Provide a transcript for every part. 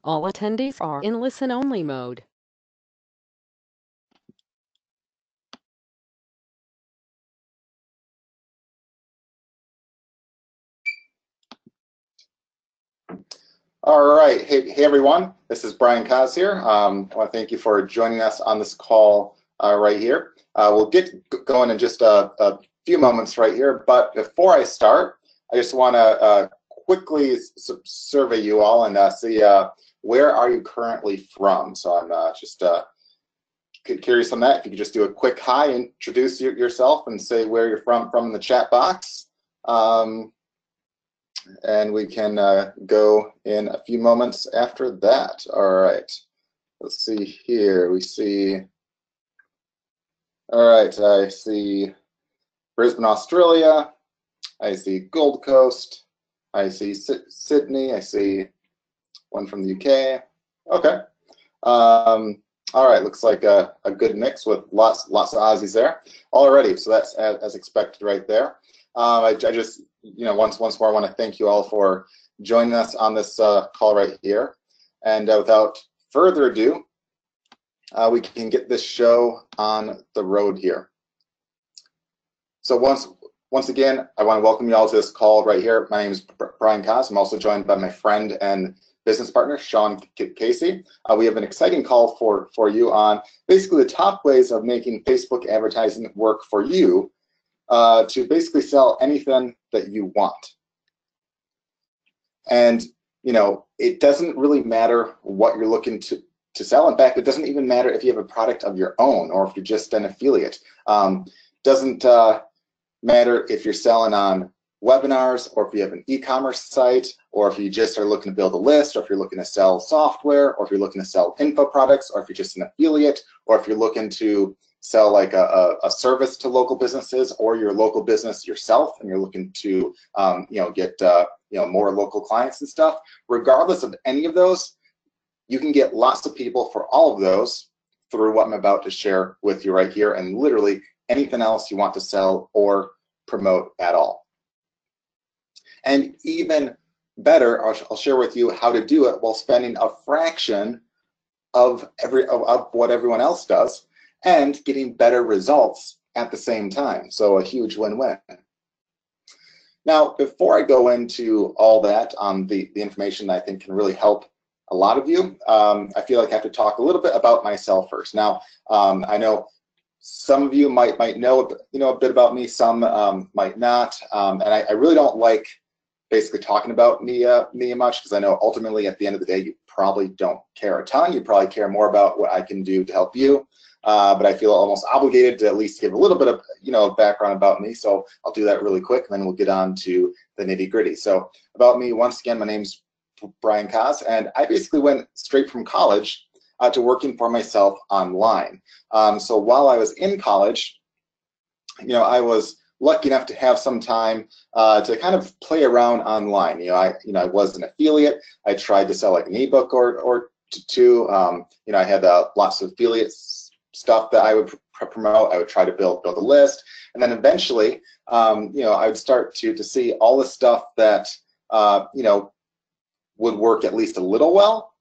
All attendees are in listen-only mode. All right. Hey everyone. This is Brian Kaz here. I want to thank you for joining us on this call right here. We'll get going in just a few moments right here. But before I start, I just want to quickly survey you all and see where are you currently from. So I'm just curious on that. If you could just do a quick hi, introduce yourself, and say where you're from in the chat box. And we can go in a few moments after that. All right, let's see here. We see, all right, I see Brisbane, Australia. I see Gold Coast. I see Sydney. I see one from the UK. Okay. All right, looks like a good mix with lots of Aussies there. Alrighty, so that's as expected right there. I just, once more, I want to thank you all for joining us on this call right here. And without further ado, we can get this show on the road here. So once again, I want to welcome you all to this call right here. My name is Brian Kaz. I'm also joined by my friend and business partner, Sean Casey. We have an exciting call for you on basically the top ways of making Facebook advertising work for you to basically sell anything that you want. And it doesn't really matter what you're looking to sell. In fact, it doesn't even matter if you have a product of your own or if you're just an affiliate. Doesn't matter if you're selling on webinars or if you have an e-commerce site or if you just are looking to build a list or if you're looking to sell software or if you're looking to sell info products or if you're just an affiliate or if you're looking to sell like a service to local businesses or your local business yourself and you're looking to get more local clients and stuff. Regardless of any of those, you can get lots of people for all of those through what I'm about to share with you right here and literally anything else you want to sell or promote at all. And even better, I'll share with you how to do it while spending a fraction of what everyone else does and getting better results at the same time. So a huge win-win. Now, before I go into all that on the information that I think can really help a lot of you, I feel like I have to talk a little bit about myself first. Now, I know some of you might know a bit about me, some might not, and I really don't like basically talking about me much because I know ultimately at the end of the day you probably don't care a ton. You probably care more about what I can do to help you. But I feel almost obligated to at least give a little bit of background about me. So I'll do that really quick, and then we'll get on to the nitty-gritty. So about me, once again, my name's Brian Kaz, and I basically went straight from college to working for myself online. So while I was in college, I was lucky enough to have some time to kind of play around online. I was an affiliate. I tried to sell like an ebook or two. I had lots of affiliates stuff that I would promote. I would try to build a list, and then eventually, I would start to see all the stuff that would work at least a little well.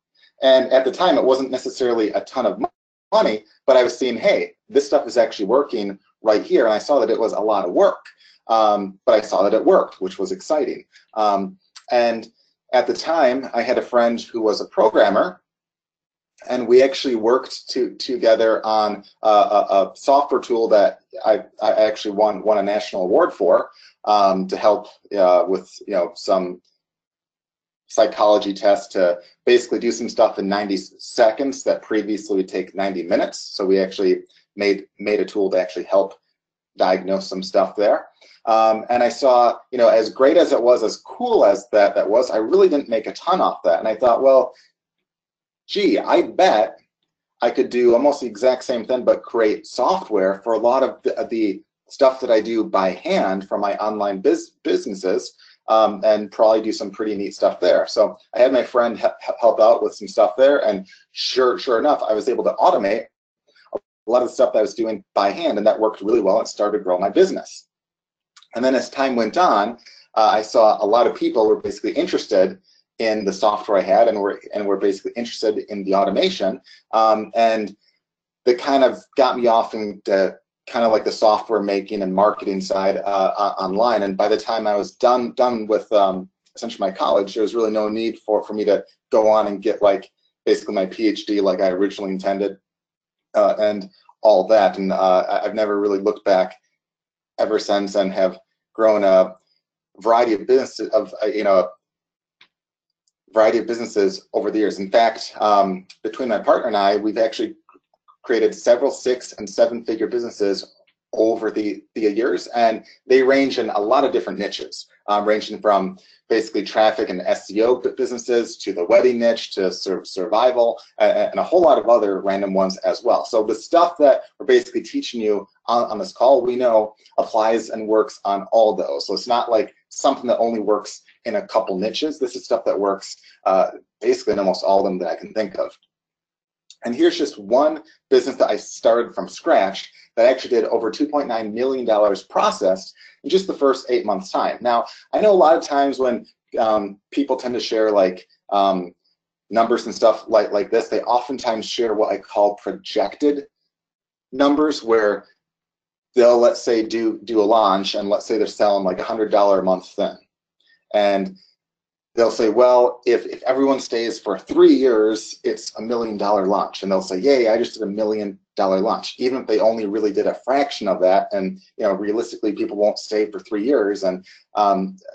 And at the time, it wasn't necessarily a ton of money, but I was seeing, hey, this stuff is actually working right here, and I saw that it was a lot of work, but I saw that it worked, which was exciting. And at the time, I had a friend who was a programmer. And we actually worked together on a software tool that I actually won a national award for to help with some psychology tests to basically do some stuff in 90 seconds that previously would take 90 minutes. So we actually made a tool to actually help diagnose some stuff there. And I saw, as great as it was, as cool as that was, I really didn't make a ton off that. And I thought, well, gee, I bet I could do almost the exact same thing, but create software for a lot of the stuff that I do by hand for my online businesses, and probably do some pretty neat stuff there. So I had my friend help out with some stuff there, and sure enough, I was able to automate a lot of the stuff that I was doing by hand, and that worked really well and started to grow my business. And then as time went on, I saw a lot of people were basically interested in the software I had, and were basically interested in the automation, and that kind of got me off into kind of like the software making and marketing side online. And by the time I was done with essentially my college, there was really no need for me to go on and get like basically my PhD like I originally intended, and all that. And I've never really looked back ever since, and have grown a variety of businesses over the years. In fact, between my partner and I, we've actually created several 6- and 7-figure businesses over the years, and they range in a lot of different niches, ranging from basically traffic and SEO businesses to the wedding niche to survival, and a whole lot of other random ones as well. So the stuff that we're basically teaching you on this call, we know applies and works on all those. So it's not like something that only works in a couple niches. This is stuff that works basically in almost all of them that I can think of. And here's just one business that I started from scratch that actually did over $2.9 million processed in just the first 8 months' time. Now, I know a lot of times when people tend to share like numbers and stuff like this, they oftentimes share what I call projected numbers, where they'll, let's say, do a launch, and let's say they're selling like $100 a month thing. And they'll say, well, if everyone stays for 3 years, it's $1 million launch. And they'll say, yay, I just did $1 million launch, even if they only really did a fraction of that. And realistically, people won't stay for 3 years. And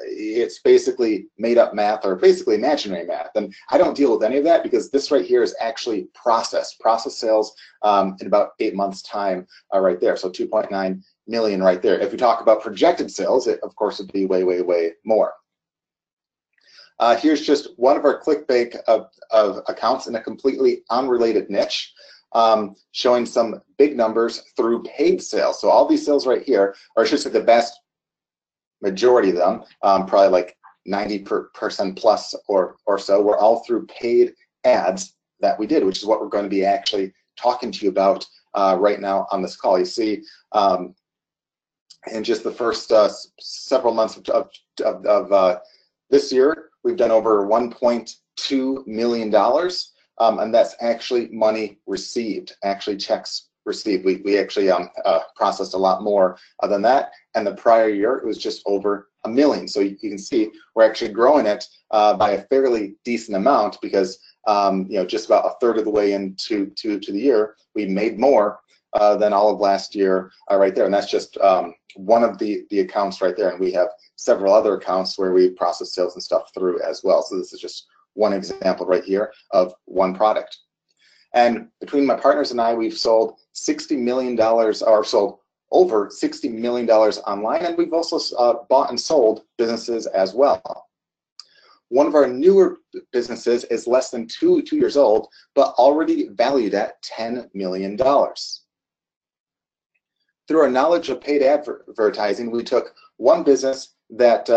it's basically made up math, or basically imaginary math. And I don't deal with any of that, because this right here is actually process sales in about 8 months' time right there. So 2.9 million right there. If we talk about projected sales, it of course would be way, way, way more. Here's just one of our ClickBank of accounts in a completely unrelated niche, showing some big numbers through paid sales. So all these sales right here, or I should say the vast majority of them, probably like 90% plus or so, were all through paid ads that we did, which is what we're going to be actually talking to you about right now on this call. You see, in just the first several months of this year, we've done over $1.2 million, and that's actually money received, actually checks received. We actually processed a lot more than that, and the prior year it was just over $1 million. So you can see we're actually growing it by a fairly decent amount, because just about a third of the way into the year, we made more than all of last year right there. And that's just one of the accounts right there, and we have several other accounts where we process sales and stuff through as well. So this is just one example right here of one product. And between my partners and I, we've sold $60 million, or sold over $60 million online, and we've also bought and sold businesses as well. One of our newer businesses is less than two years old, but already valued at $10 million. Through our knowledge of paid advertising, we took one business that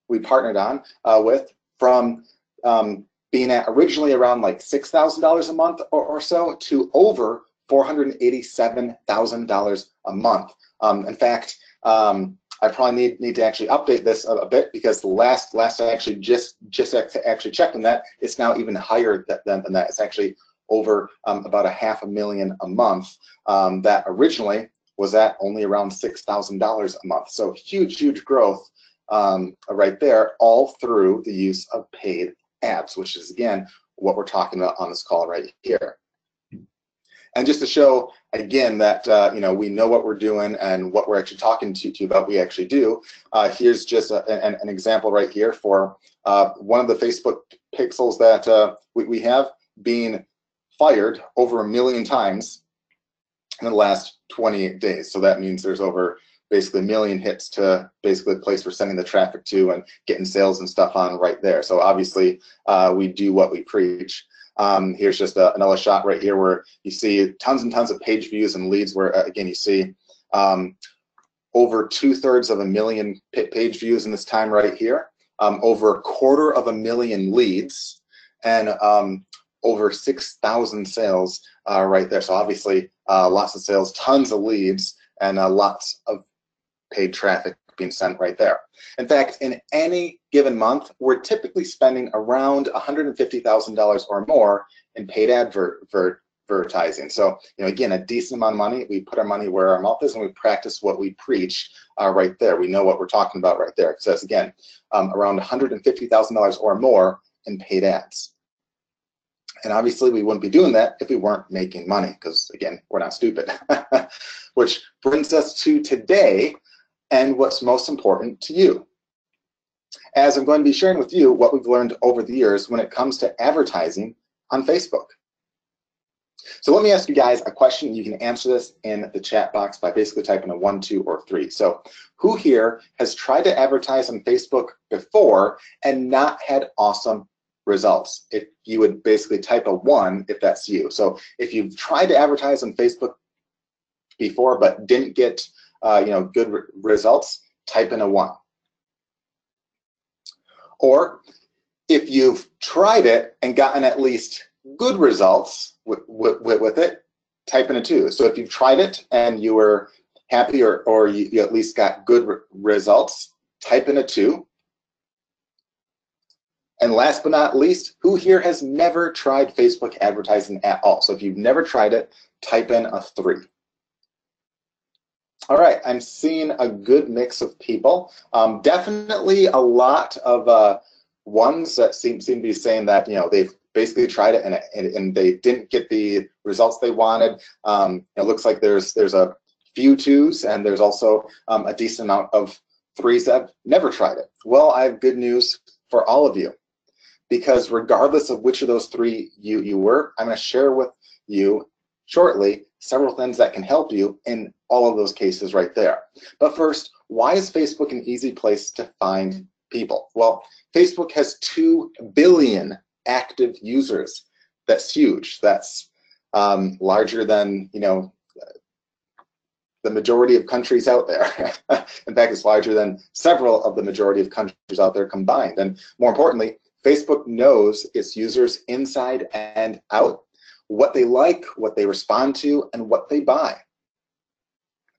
we partnered on with, from being at originally around like $6,000 a month or so to over $487,000 a month. In fact, I probably need to actually update this a bit, because the last I actually just actually checked on that, it's now even higher than that. It's actually over about $500,000 a month. That originally was at only around $6,000 a month. So huge growth right there, all through the use of paid ads, which is again what we're talking about on this call right here. And just to show again that we know what we're doing and what we're actually talking to you about, we actually do. Here's just an example right here for one of the Facebook pixels that we have being fired over 1 million times in the last 28 days. So that means there's over basically 1 million hits to basically the place we're sending the traffic to and getting sales and stuff on right there. So obviously we do what we preach. Here's just another shot right here where you see tons and tons of page views and leads, where again you see over 2/3 of 1 million page views in this time right here, over 250,000 leads, and over 6,000 sales right there. So obviously lots of sales, tons of leads, and lots of paid traffic being sent right there. In fact, in any given month, we're typically spending around $150,000 or more in paid advertising. So, again, a decent amount of money. We put our money where our mouth is, and we practice what we preach right there. We know what we're talking about right there. It says, again, around $150,000 or more in paid ads. And obviously, we wouldn't be doing that if we weren't making money, because, again, we're not stupid. Which brings us to today and what's most important to you. As I'm going to be sharing with you what we've learned over the years when it comes to advertising on Facebook. So let me ask you guys a question. You can answer this in the chat box by basically typing a 1, 2, or 3. So who here has tried to advertise on Facebook before and not had awesome results? If you would basically type a 1 if that's you. So if you've tried to advertise on Facebook before but didn't get good results, type in a 1. Or if you've tried it and gotten at least good results with it, type in a 2. So if you've tried it and you were happy or you at least got good results, type in a 2. And last but not least, who here has never tried Facebook advertising at all? So if you've never tried it, type in a 3. All right, I'm seeing a good mix of people. Definitely a lot of ones that seem to be saying that they've basically tried it and they didn't get the results they wanted. It looks like there's a few 2s and there's also a decent amount of 3s that have never tried it. Well, I have good news for all of you, because regardless of which of those 3 you were, I'm going to share with you shortly several things that can help you in all of those cases right there. But first, why is Facebook an easy place to find people? Well, Facebook has 2 billion active users. That's huge. That's larger than the majority of countries out there. In fact, it's larger than several of the majority of countries out there combined. And more importantly, Facebook knows its users inside and out, what they like, what they respond to, and what they buy.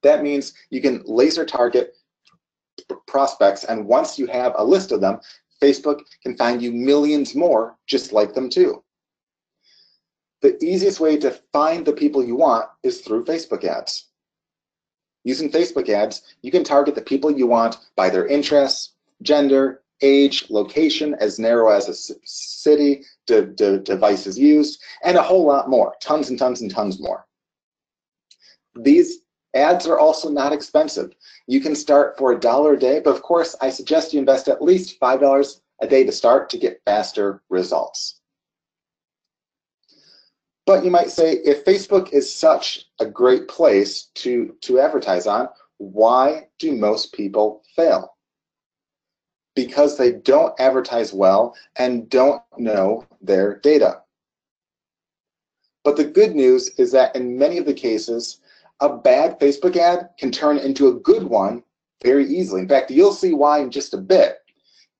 That means you can laser target prospects, and once you have a list of them, Facebook can find you millions more just like them too. The easiest way to find the people you want is through Facebook ads. Using Facebook ads, you can target the people you want by their interests, gender, age, location, as narrow as a city, devices used, and a whole lot more, tons and tons and tons more. These ads are also not expensive. You can start for $1 a day, but of course, I suggest you invest at least $5 a day to start to get faster results. But you might say, if Facebook is such a great place to advertise on, why do most people fail? Because they don't advertise well and don't know their data. But the good news is that in many of the cases, a bad Facebook ad can turn into a good one very easily. In fact, you'll see why in just a bit.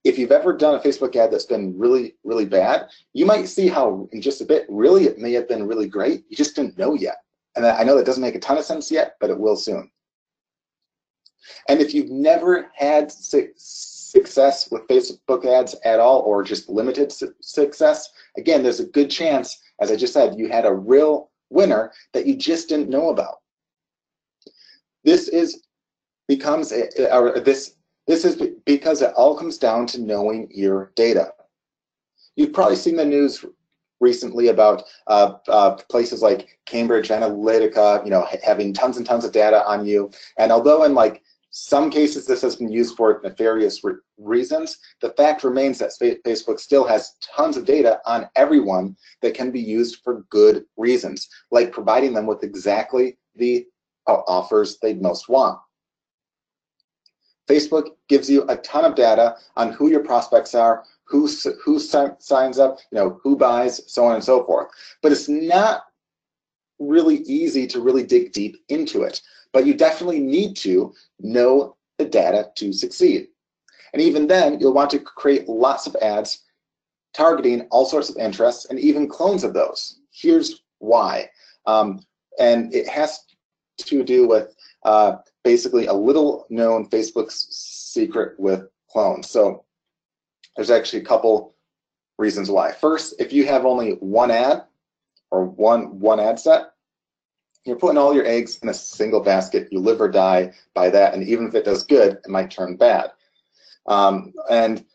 If you've ever done a Facebook ad that's been really, really bad, you might see how in just a bit, really, it may have been really great. You just didn't know yet. And I know that doesn't make a ton of sense yet, but it will soon. And if you've never had success with Facebook ads at all, or just limited success, again, there's a good chance, as I just said, you had a real winner that you just didn't know about. This is because it all comes down to knowing your data. You've probably seen the news recently about places like Cambridge Analytica, having tons and tons of data on you. And although in some cases this has been used for nefarious reasons, the fact remains that Facebook still has tons of data on everyone that can be used for good reasons, like providing them with exactly the offers they most want. Facebook gives you a ton of data on who your prospects are, who signs up, who buys, so on and so forth. But it's not really easy to really dig deep into it. But you definitely need to know the data to succeed. And even then, you'll want to create lots of ads targeting all sorts of interests and even clones of those. Here's why. And it has to do with basically a little known Facebook's secret with clones. So there's actually a couple reasons why. First, if you have only one ad or one ad set, you're putting all your eggs in a single basket. You live or die by that, and even if it does good, it might turn bad. And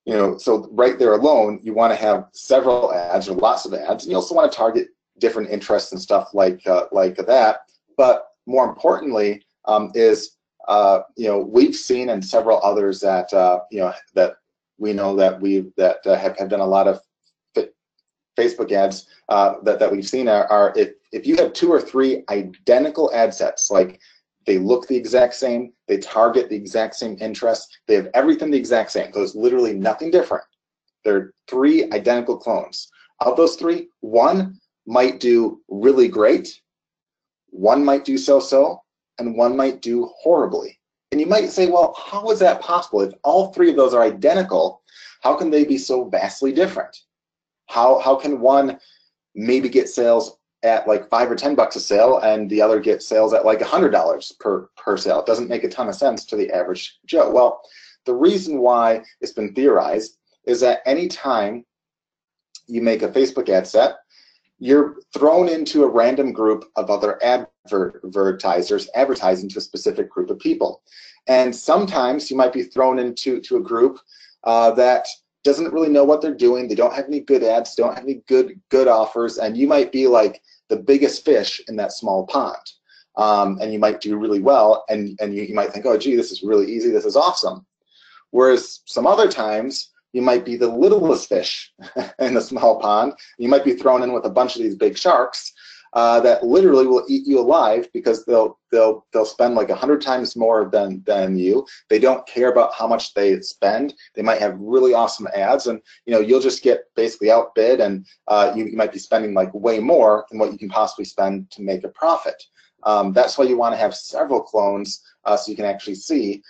you know, so right there alone, you want to have several ads or lots of ads, and you also want to target different interests and stuff like that. But more importantly, is you know, we've seen, and several others that you know, that we know that have done a lot of Facebook ads that we've seen are if you have 2 or 3 identical ad sets, like they look the exact same, they target the exact same interests, they have everything the exact same. There's literally nothing different. They're 3 identical clones. Of those 3, 1 might do really great, 1 might do so-so, and 1 might do horribly. And you might say, well, how is that possible? If all 3 of those are identical, how can they be so vastly different? How can one maybe get sales at like $5 or $10 a sale, and the other get sales at like $100 per sale? It doesn't make a ton of sense to the average Joe. Well, the reason why it's been theorized is that anytime you make a Facebook ad set, you're thrown into a random group of other advertisers advertising to a specific group of people. And sometimes you might be thrown into a group that doesn't really know what they're doing. They don't have any good ads, don't have any good offers, and you might be like the biggest fish in that small pond. And you might do really well, and you might think, oh gee, this is really easy, this is awesome. Whereas some other times you might be the littlest fish in the small pond. You might be thrown in with a bunch of these big sharks that literally will eat you alive, because they'll spend like 100 times more than you. They don't care about how much they spend. They might have really awesome ads, and you know, you'll just get basically outbid, and you might be spending like way more than what you can possibly spend to make a profit. That's why you want to have several clones, so you can actually see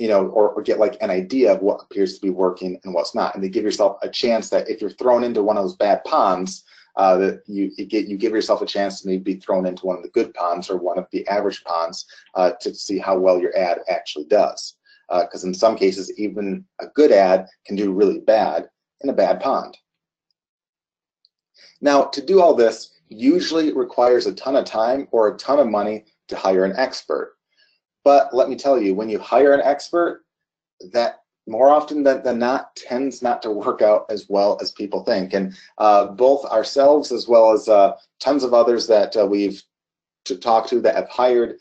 you know, or get like an idea of what appears to be working and what's not, and to give yourself a chance that if you're thrown into one of those bad ponds, that you give yourself a chance to maybe be thrown into one of the good ponds or one of the average ponds to see how well your ad actually does. Because in some cases, even a good ad can do really bad in a bad pond. Now, to do all this usually requires a ton of time or a ton of money to hire an expert. But let me tell you, when you hire an expert, that more often than not tends not to work out as well as people think. And both ourselves as well as tons of others that we've talked to that have hired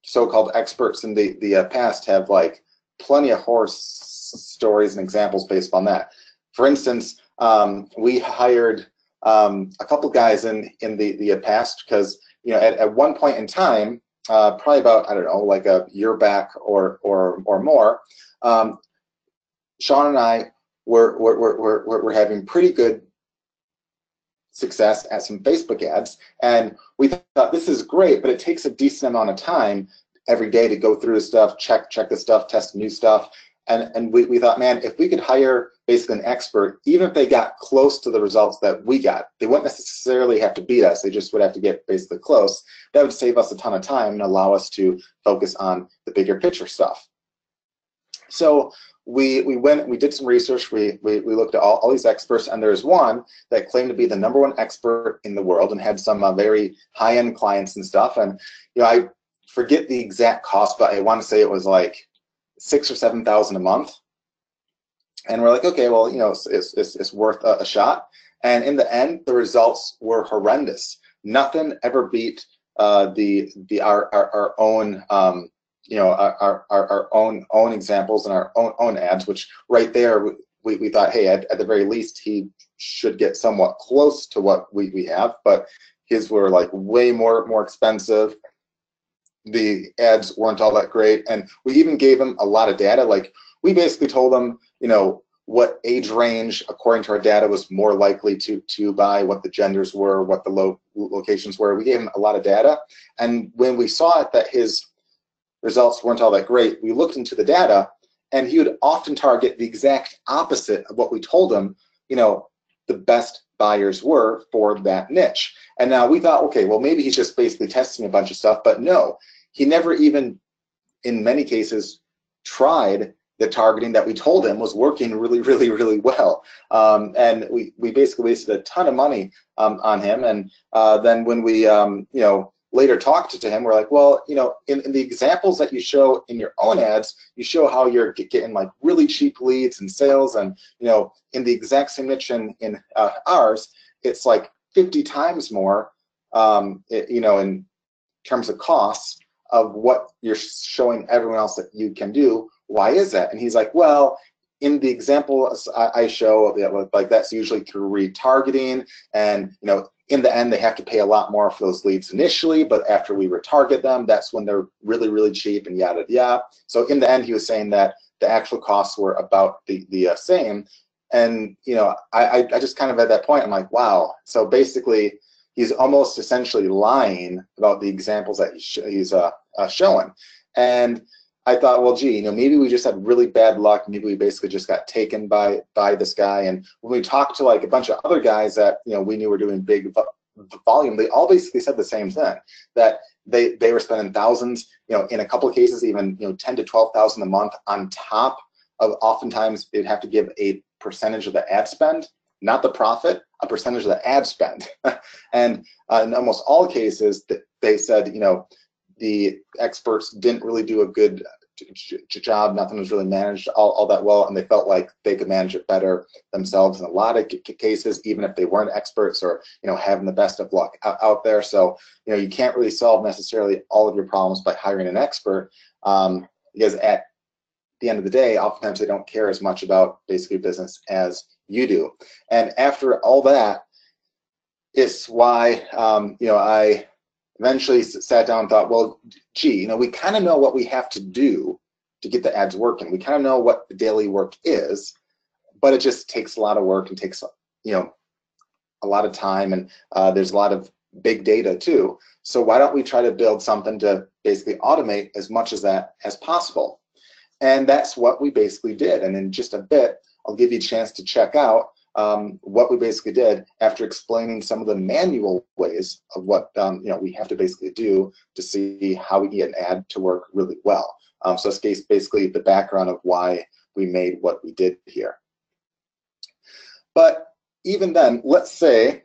so-called experts in the past have like plenty of horror stories and examples based on that. For instance, we hired a couple guys in the past because, you know, at one point in time, probably about, I don't know, like a year back or more, Sean and I were having pretty good success at some Facebook ads, and we thought this is great, but it takes a decent amount of time every day to go through the stuff, check the stuff, test new stuff, and we thought, man, if we could hire basically an expert, even if they got close to the results that we got, they wouldn't necessarily have to beat us, they just would have to get basically close. That would save us a ton of time and allow us to focus on the bigger picture stuff. So we did some research, we looked at all these experts, and there's one that claimed to be the #1 expert in the world and had some very high-end clients and stuff. And you know, I forget the exact cost, but I want to say it was like $6,000 or $7,000 a month. And we're like, okay, well, you know, it's worth a shot. And in the end, the results were horrendous. Nothing ever beat our own you know, our own examples and our own ads, which right there we thought, hey, at the very least he should get somewhat close to what we have, but his were like way more expensive. The ads weren't all that great, and we even gave him a lot of data. Like, we basically told him, you know, what age range according to our data was more likely to buy, what the genders were, what the locations were. We gave him a lot of data, and when we saw it that his results weren't all that great, we looked into the data, and he would often target the exact opposite of what we told him, you know, the best buyers were for that niche. And now we thought, okay, well, maybe he's just basically testing a bunch of stuff, but no, he never even, in many cases, tried the targeting that we told him was working really, really, really well. And we basically wasted a ton of money on him. And then when we, later talked to him, we're like, well, in the examples that you show in your own ads, you show how you're getting like really cheap leads and sales. And, in the exact same niche in ours, it's like 50 times more, in terms of costs of what you're showing everyone else that you can do. Why is that? And he's like, well, in the example I show, like that's usually through retargeting, and in the end they have to pay a lot more for those leads initially, but after we retarget them, that's when they're really, really cheap and yada yada. So in the end, he was saying that the actual costs were about the same. And I just kind of at that point, I'm like, wow. So basically, he's almost essentially lying about the examples that he's showing. And I thought, well, gee, maybe we just had really bad luck. Maybe we basically just got taken by this guy. And when we talked to like a bunch of other guys that we knew were doing big volume, they all basically said the same thing, that they were spending thousands, in a couple of cases even 10 to 12,000 a month on top of, oftentimes they'd have to give a percentage of the ad spend, not the profit, a percentage of the ad spend. And in almost all cases, they said, the experts didn't really do a good job. Nothing was really managed all that well, and they felt like they could manage it better themselves in a lot of cases, even if they weren't experts or having the best of luck out there. So you can't really solve necessarily all of your problems by hiring an expert, because at the end of the day, oftentimes they don't care as much about basically business as you do. And after all that, it's why I eventually sat down and thought, well, gee, we kind of know what we have to do to get the ads working. We kind of know what the daily work is, but it just takes a lot of work and takes a lot of time, and there's a lot of big data too. So why don't we try to build something to basically automate as much as that as possible? And that's what we basically did. And in just a bit, I'll give you a chance to check out what we basically did after explaining some of the manual ways of what we have to basically do to see how we get an ad to work really well. So it's basically the background of why we made what we did here. But even then, let's say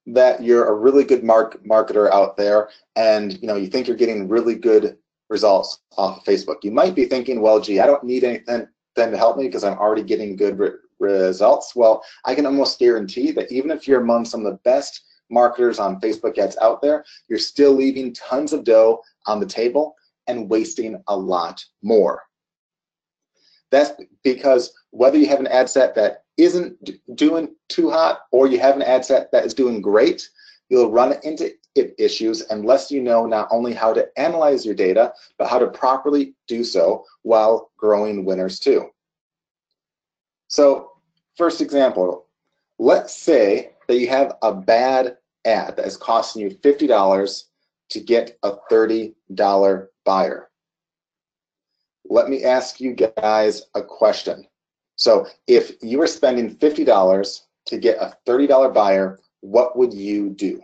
that you're a really good marketer out there, and you think you're getting really good results off of Facebook. You might be thinking, well, gee, I don't need anything to help me because I'm already getting good results. Well, I can almost guarantee that even if you're among some of the best marketers on Facebook ads out there, you're still leaving tons of dough on the table and wasting a lot more. That's because whether you have an ad set that isn't doing too hot or you have an ad set that is doing great, you'll run into issues unless you know not only how to analyze your data, but how to properly do so while growing winners too. So first example, let's say that you have a bad ad that is costing you $50 to get a $30 buyer. Let me ask you guys a question. So if you were spending $50 to get a $30 buyer, what would you do?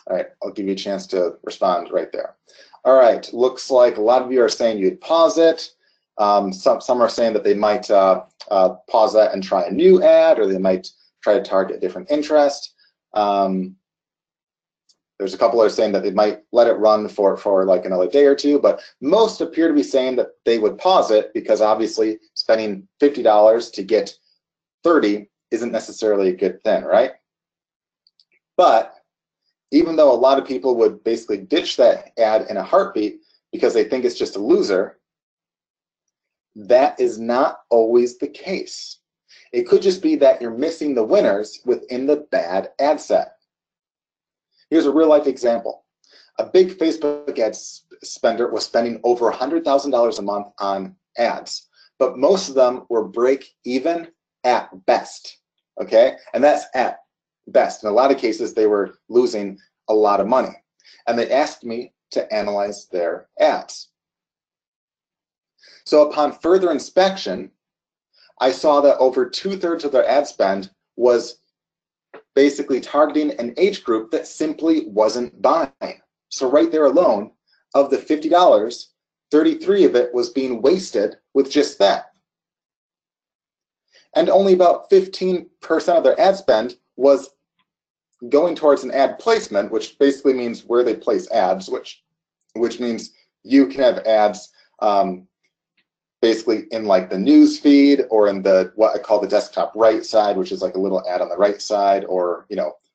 All right, I'll give you a chance to respond right there. All right, looks like a lot of you are saying you'd pause it. Some are saying that they might pause that and try a new ad, or they might try to target a different interest. There's a couple that are saying that they might let it run for like another day or two, but most appear to be saying that they would pause it because obviously spending $50 to get 30 isn't necessarily a good thing, right? But even though a lot of people would basically ditch that ad in a heartbeat because they think it's just a loser, that is not always the case. It could just be that you're missing the winners within the bad ad set. Here's a real life example. A big Facebook ad spender was spending over $100,000 a month on ads, but most of them were break even at best, okay? And that's at best. In a lot of cases, they were losing a lot of money. And they asked me to analyze their ads. So upon further inspection, I saw that over 2/3 of their ad spend was basically targeting an age group that simply wasn't buying. So right there alone, of the $50, 33 of it was being wasted with just that. And only about 15% of their ad spend was going towards an ad placement, which basically means where they place ads, which means you can have ads basically in like the news feed or in the what I call the desktop right side, which is like a little ad on the right side, or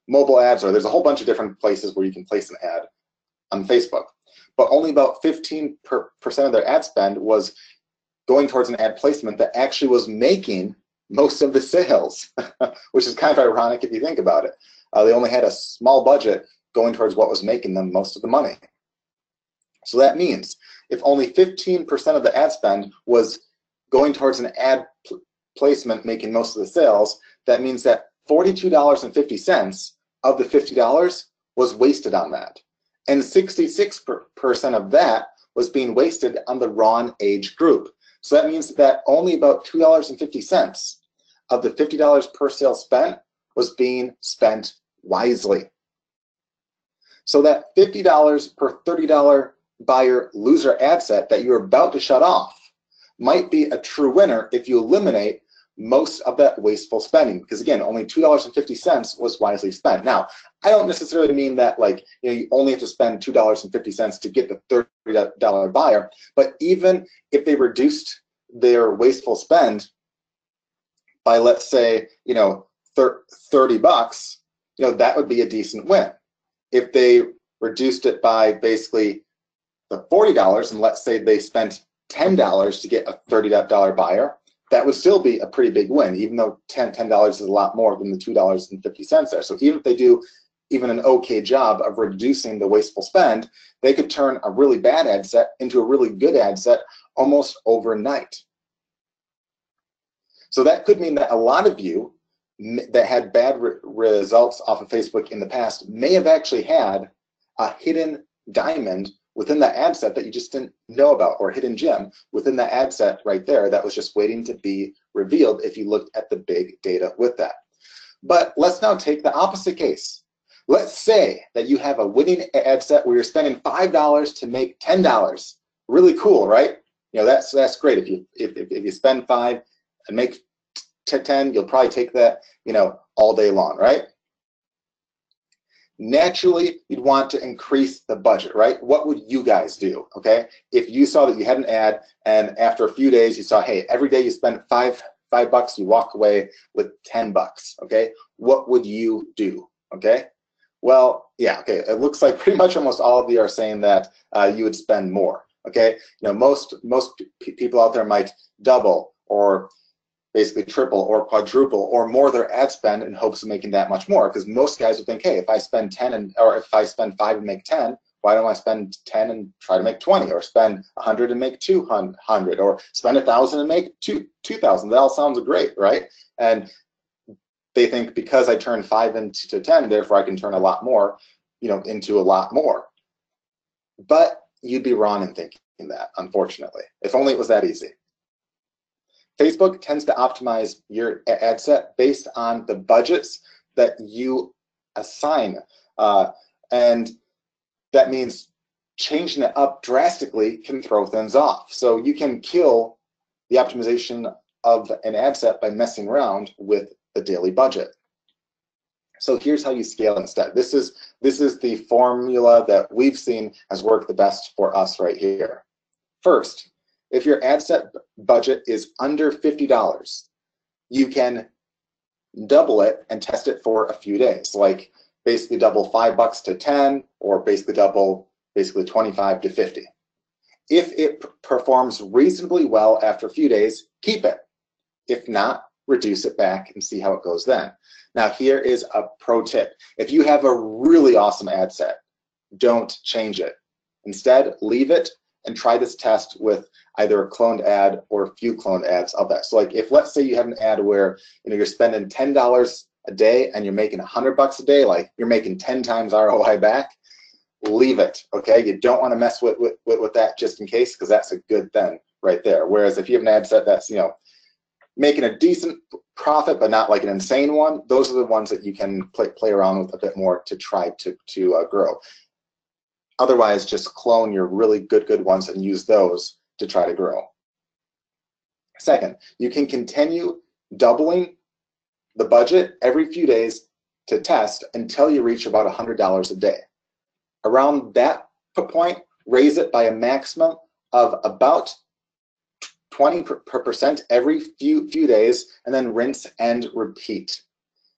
mobile ads, or there's a whole bunch of different places where you can place an ad on Facebook. But only about 15% of their ad spend was going towards an ad placement that actually was making most of the sales, which is kind of ironic if you think about it. They only had a small budget going towards what was making them most of the money. So that means if only 15% of the ad spend was going towards an ad placement making most of the sales, that means that $42.50 of the $50 was wasted on that. And 66% of that was being wasted on the wrong age group. So that means that only about $2.50 of the $50 per sale spent was being spent wisely. So that $50 per $30 buyer loser ad set that you're about to shut off might be a true winner if you eliminate most of that wasteful spending, because again, only $2.50 was wisely spent. Now, I don't necessarily mean that you only have to spend $2.50 to get the $30 buyer, but even if they reduced their wasteful spend by, let's say, $30, that would be a decent win. If they reduced it by basically the $40, and let's say they spent $10 to get a $30 buyer, that would still be a pretty big win, even though $10 is a lot more than the $2.50 there. So even if they do even an okay job of reducing the wasteful spend, they could turn a really bad ad set into a really good ad set almost overnight. So that could mean that a lot of you that had bad results off of Facebook in the past may have actually had a hidden diamond within the ad set that you just didn't know about, or hidden gem within the ad set right there that was just waiting to be revealed if you looked at the big data with that. But let's now take the opposite case. Let's say that you have a winning ad set where you're spending $5 to make $10. Really cool, right? That's great. If you spend $5 and make 10, you'll probably take that all day long, right? Naturally, you'd want to increase the budget, right? What would you guys do, okay? If you saw that you had an ad and after a few days you saw, hey, every day you spend $5, you walk away with $10, okay? What would you do, okay? Well, yeah, okay, it looks like pretty much almost all of you are saying that you would spend more, okay? Most people out there might double or basically triple or quadruple or more their ad spend in hopes of making that much more, because most guys would think, hey, if I spend 10 or if I spend 5 and make 10, why don't I spend 10 and try to make 20, or spend 100 and make 200, or spend 1,000 and make 2,000? That all sounds great, right? And they think because I turned 5 into 10, therefore I can turn a lot more, into a lot more. But you'd be wrong in thinking that, unfortunately. If only it was that easy. Facebook tends to optimize your ad set based on the budgets that you assign. And that means changing it up drastically can throw things off. So you can kill the optimization of an ad set by messing around with the daily budget. So here's how you scale instead. This is the formula that we've seen has worked the best for us right here. First, if your ad set budget is under $50, you can double it and test it for a few days, like basically double $5 to 10, or basically double 25 to 50. If it performs reasonably well after a few days, keep it. If not, reduce it back and see how it goes then. Now here is a pro tip. If you have a really awesome ad set, don't change it. Instead, leave it and try this test with either a cloned ad or a few cloned ads of that. So if let's say you have an ad where you're spending $10 a day and you're making $100 a day, like you're making 10 times ROI back, leave it, okay? You don't want to mess with that just in case, because that's a good thing right there. Whereas if you have an ad set that's making a decent profit, but not like an insane one, those are the ones that you can play around with a bit more to try to grow. Otherwise, just clone your really good ones and use those to try to grow. Second, you can continue doubling the budget every few days to test until you reach about $100 a day. Around that point, raise it by a maximum of about 20% every few days, and then rinse and repeat.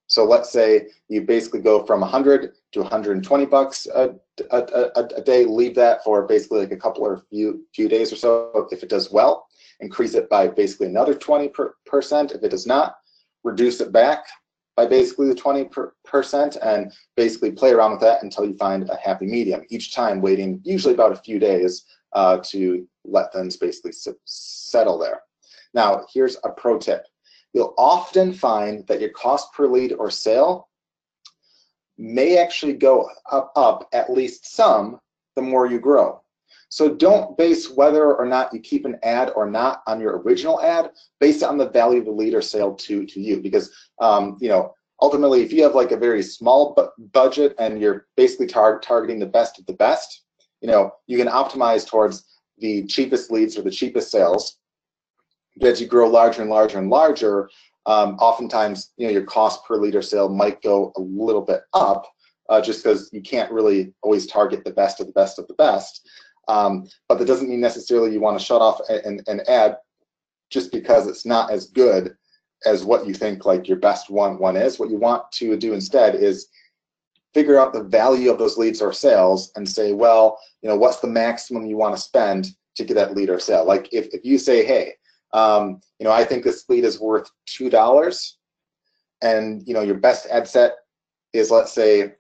So let's say you basically go from 100 to 120 bucks a day, leave that for basically like a couple or few days or so. If it does well, increase it by basically another 20%. If it does not, reduce it back by basically the 20% and basically play around with that until you find a happy medium, each time waiting usually about a few days to let things basically settle there. Now, here's a pro tip. You'll often find that your cost per lead or sale may actually go up at least some the more you grow. So don't base whether or not you keep an ad or not on your original ad, base it on the value of the lead or sale to you. Because you know, ultimately, if you have like a very small budget and you're basically targeting the best of the best, you know, you can optimize towards the cheapest leads or the cheapest sales. But as you grow larger and larger and larger, oftentimes, you know, your cost per lead or sale might go a little bit up, just because you can't really always target the best of the best of the best. But that doesn't mean necessarily you want to shut off an ad just because it's not as good as what you think like your best one is. What you want to do instead is figure out the value of those leads or sales and say, well, you know, what's the maximum you want to spend to get that lead or sale? Like if you say, hey, you know, I think this lead is worth $2, and you know your best ad set is, let's say,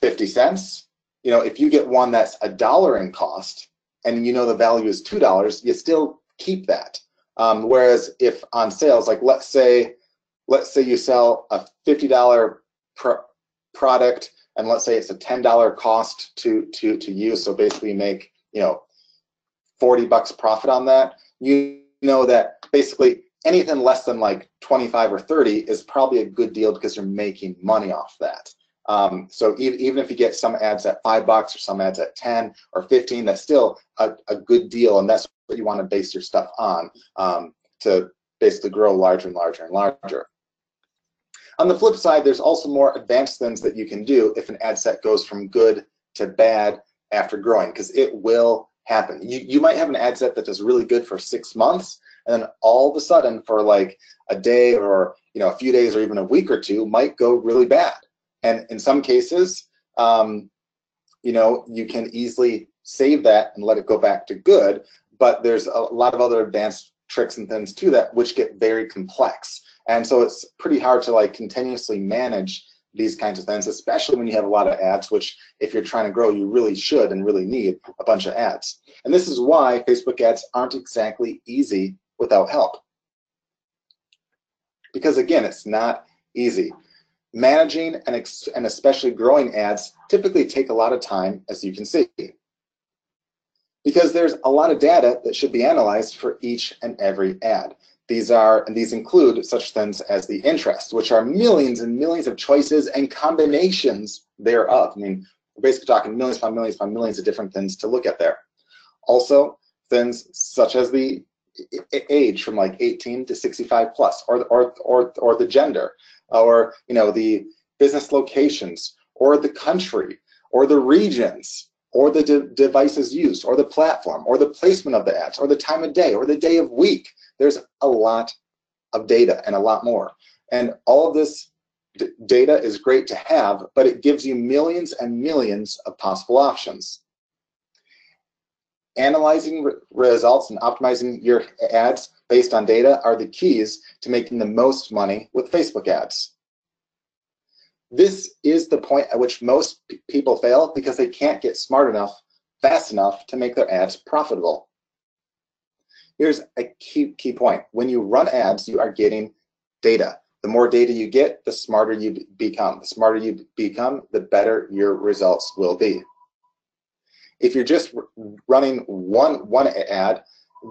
50 cents. You know, if you get one that's $1 in cost and you know the value is $2, you still keep that. Whereas if on sales, like let's say you sell a $50 product, and let's say it's a $10 cost to use, so basically you make, you know, 40 bucks profit on that. You know that basically anything less than like 25 or 30 is probably a good deal because you're making money off that. So even if you get some ads at $5 or some ads at 10 or 15, that's still a good deal, and that's what you want to base your stuff on to basically grow larger and larger and larger. On the flip side, there's also more advanced things that you can do if an ad set goes from good to bad after growing, because it will happen. You might have an ad set that does really good for 6 months, and then all of a sudden for like a day or, you know, a few days or even a week or two might go really bad. And in some cases, you know, you can easily save that and let it go back to good, but there's a lot of other advanced tricks and things to that which get very complex. And so it's pretty hard to like continuously manage these kinds of things, especially when you have a lot of ads, which if you're trying to grow, you really should and really need a bunch of ads. And this is why Facebook ads aren't exactly easy without help. Because again, it's not easy. Managing and especially growing ads typically take a lot of time, as you can see, because there's a lot of data that should be analyzed for each and every ad. These include such things as the interest, which are millions and millions of choices and combinations thereof. I mean, we're basically talking millions upon millions upon millions of different things to look at there. Also, things such as the age from like 18 to 65 plus, or the gender, or you know, the business locations, or the country, or the regions, or the devices used, or the platform, or the placement of the ads, or the time of day, or the day of week. There's a lot of data and a lot more. And all of this data is great to have, but it gives you millions and millions of possible options. Analyzing results and optimizing your ads based on data are the keys to making the most money with Facebook ads. This is the point at which most people fail because they can't get smart enough, fast enough to make their ads profitable. Here's a key point. When you run ads, you are getting data. The more data you get, the smarter you become. The smarter you become, the better your results will be. If you're just running one ad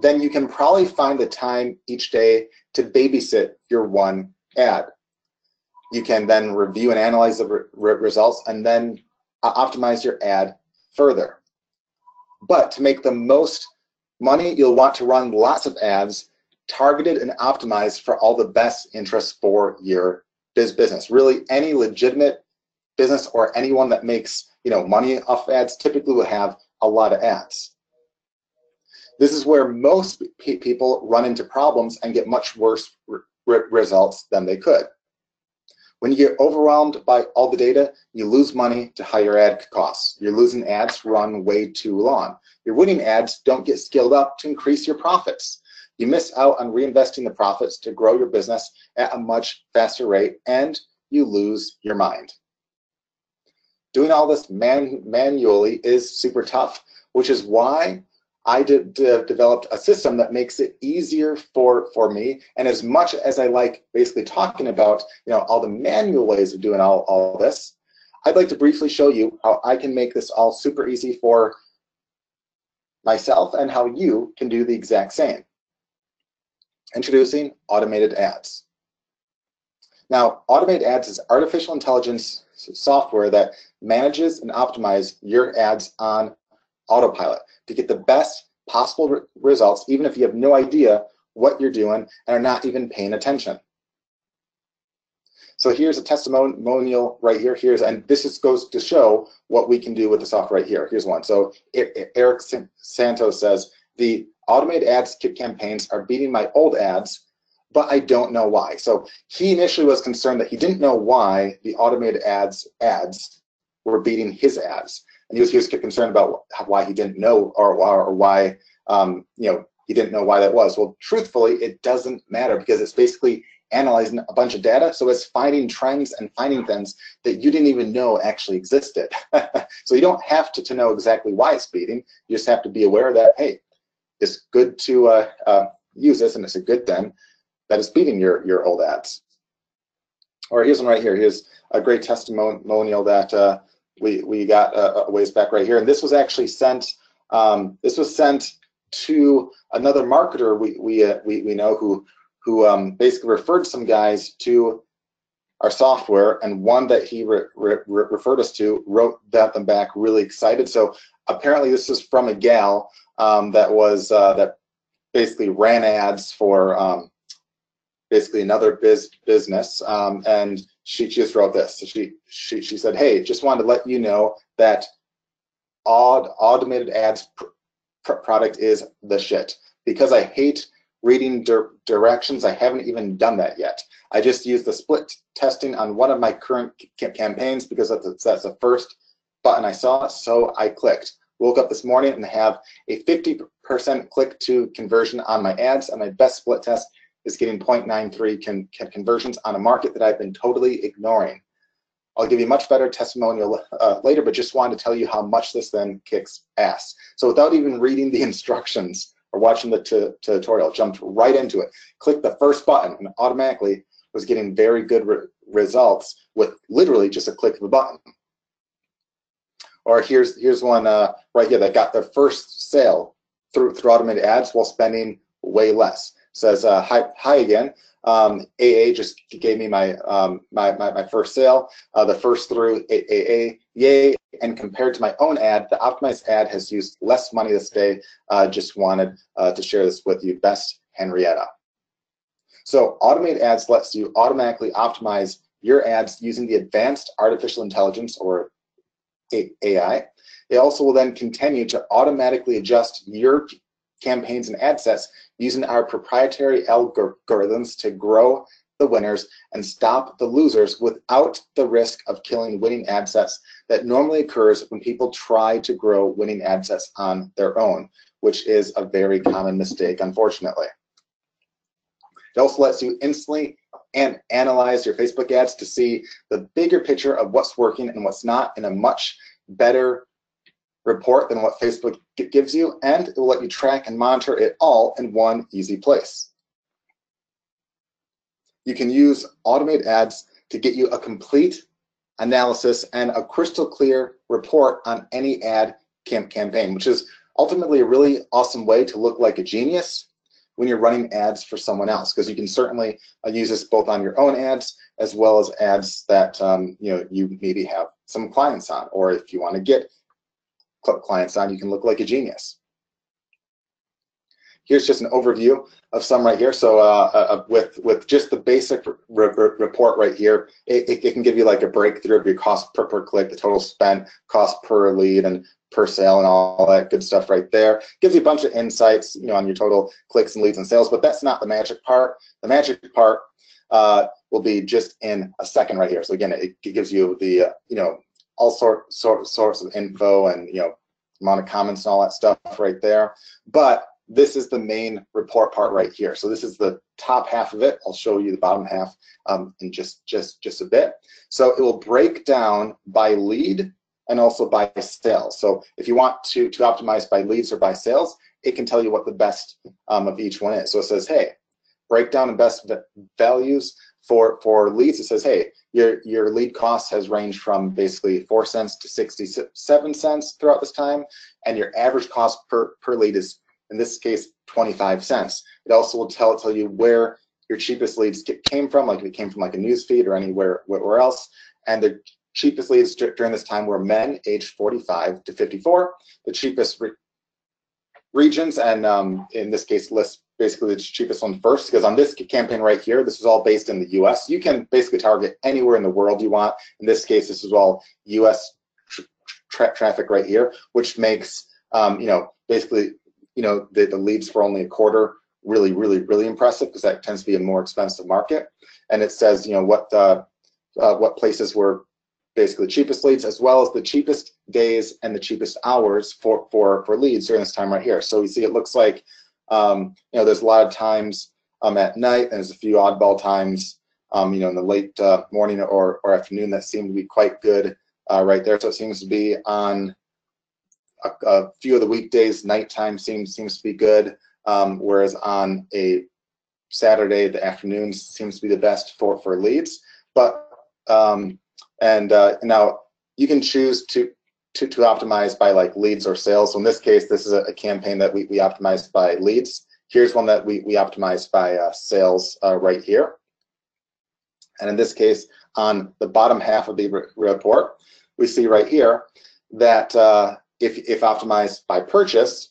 then you can probably find the time each day to babysit your one ad. You can then review and analyze the results and then optimize your ad further. But to make the most money, you'll want to run lots of ads targeted and optimized for all the best interests for your business. Really, any legitimate business or anyone that makes money off ads typically will have a lot of ads. This is where most people run into problems and get much worse results than they could. When you get overwhelmed by all the data, you lose money to higher ad costs. You're losing ads run way too long. Your winning ads don't get scaled up to increase your profits. You miss out on reinvesting the profits to grow your business at a much faster rate, and you lose your mind. Doing all this manually is super tough, which is why I developed a system that makes it easier for me. And as much as I like basically talking about all the manual ways of doing all this, I'd like to briefly show you how I can make this all super easy for myself and how you can do the exact same. Introducing automated ads. Now, automated ads is artificial intelligence software that manages and optimizes your ads on autopilot to get the best possible results, even if you have no idea what you're doing and are not even paying attention. So here's a testimonial right here. And this just goes to show what we can do with the software right here. Here's one. So Eric Santos says, the automated ads campaigns are beating my old ads, but I don't know why. So he initially was concerned that he didn't know why the automated ads were beating his ads. And he was concerned about why he didn't know or why he didn't know why that was. Well, truthfully, it doesn't matter because it's basically analyzing a bunch of data. So it's finding trends and finding things that you didn't even know actually existed. So you don't have to know exactly why it's beating. You just have to be aware that, hey, it's good to use this, and it's a good thing that it's beating your old ads. Or here's one right here. Here's a great testimonial that we got a ways back right here, and this was actually sent. This was sent to another marketer we know who basically referred some guys to our software, and one that he referred us to wrote them back really excited. So apparently this is from a gal that basically ran ads for basically another business, and she just wrote this. So she said, hey, just wanted to let you know that automated ads product is the shit. Because I hate reading directions, I haven't even done that yet. I just used the split testing on one of my current campaigns because that's the first button I saw, so I clicked. Woke up this morning and have a 50% click to conversion on my ads, and my best split test is getting 0.93 conversions on a market that I've been totally ignoring. I'll give you a much better testimonial later, but just wanted to tell you how much this then kicks ass. So without even reading the instructions or watching the tutorial, jumped right into it, clicked the first button, and automatically was getting very good results with literally just a click of a button. Or here's one right here that got their first sale through automated ads while spending way less. Says hi again. AA just gave me my my first sale, the first through AA, yay! And compared to my own ad, the optimized ad has used less money this day. Just wanted to share this with you. Best, Henrietta. So automated ads lets you automatically optimize your ads using the advanced artificial intelligence, or AI. It also will then continue to automatically adjust your campaigns and ad sets using our proprietary algorithms to grow the winners and stop the losers without the risk of killing winning ad sets that normally occurs when people try to grow winning ad sets on their own, which is a very common mistake, unfortunately. It also lets you instantly analyze your Facebook ads to see the bigger picture of what's working and what's not in a much better report than what Facebook gives you, and it will let you track and monitor it all in one easy place. You can use automated ads to get you a complete analysis and a crystal clear report on any ad campaign, which is ultimately a really awesome way to look like a genius when you're running ads for someone else, because you can certainly use this both on your own ads as well as ads that you maybe have some clients on, or if you want to get clients on, you can look like a genius. Here's just an overview of some right here. So with just the basic report right here, it can give you like a breakthrough of your cost per click, the total spent, cost per lead, and per sale, and all that good stuff right there. Gives you a bunch of insights, on your total clicks and leads and sales, but that's not the magic part. The magic part will be just in a second right here. So again, it gives you the all sorts of info and amount of comments and all that stuff right there. But this is the main report part right here. So this is the top half of it. I'll show you the bottom half in just a bit. So it will break down by lead and also by sales. So if you want to optimize by leads or by sales, it can tell you what the best of each one is. So it says, hey, break down the best values for leads. It says, hey, your lead cost has ranged from basically 4 cents to 67 cents throughout this time, and your average cost per lead is, in this case, 25 cents. It also will tell you where your cheapest leads came from, like if it came from like a news feed or anywhere else. And the cheapest leads during this time were men aged 45 to 54. The cheapest regions, and in this case, list basically the cheapest one first, because on this campaign right here, this is all based in the US. You can basically target anywhere in the world you want. In this case, this is all US traffic right here, which makes, basically, the leads for only a quarter really, really, really impressive, because that tends to be a more expensive market. And it says, what places were basically the cheapest leads, as well as the cheapest days and the cheapest hours for leads during this time right here. So you see, it looks like, there's a lot of times at night, and there's a few oddball times, in the late morning or afternoon that seem to be quite good right there. So it seems to be on a few of the weekdays, nighttime seems to be good, whereas on a Saturday, the afternoons seems to be the best for leads. But now you can choose to optimize by like leads or sales. So in this case, this is a campaign that we optimized by leads. Here's one that we optimized by sales right here. And in this case, on the bottom half of the report, we see right here that if optimized by purchase,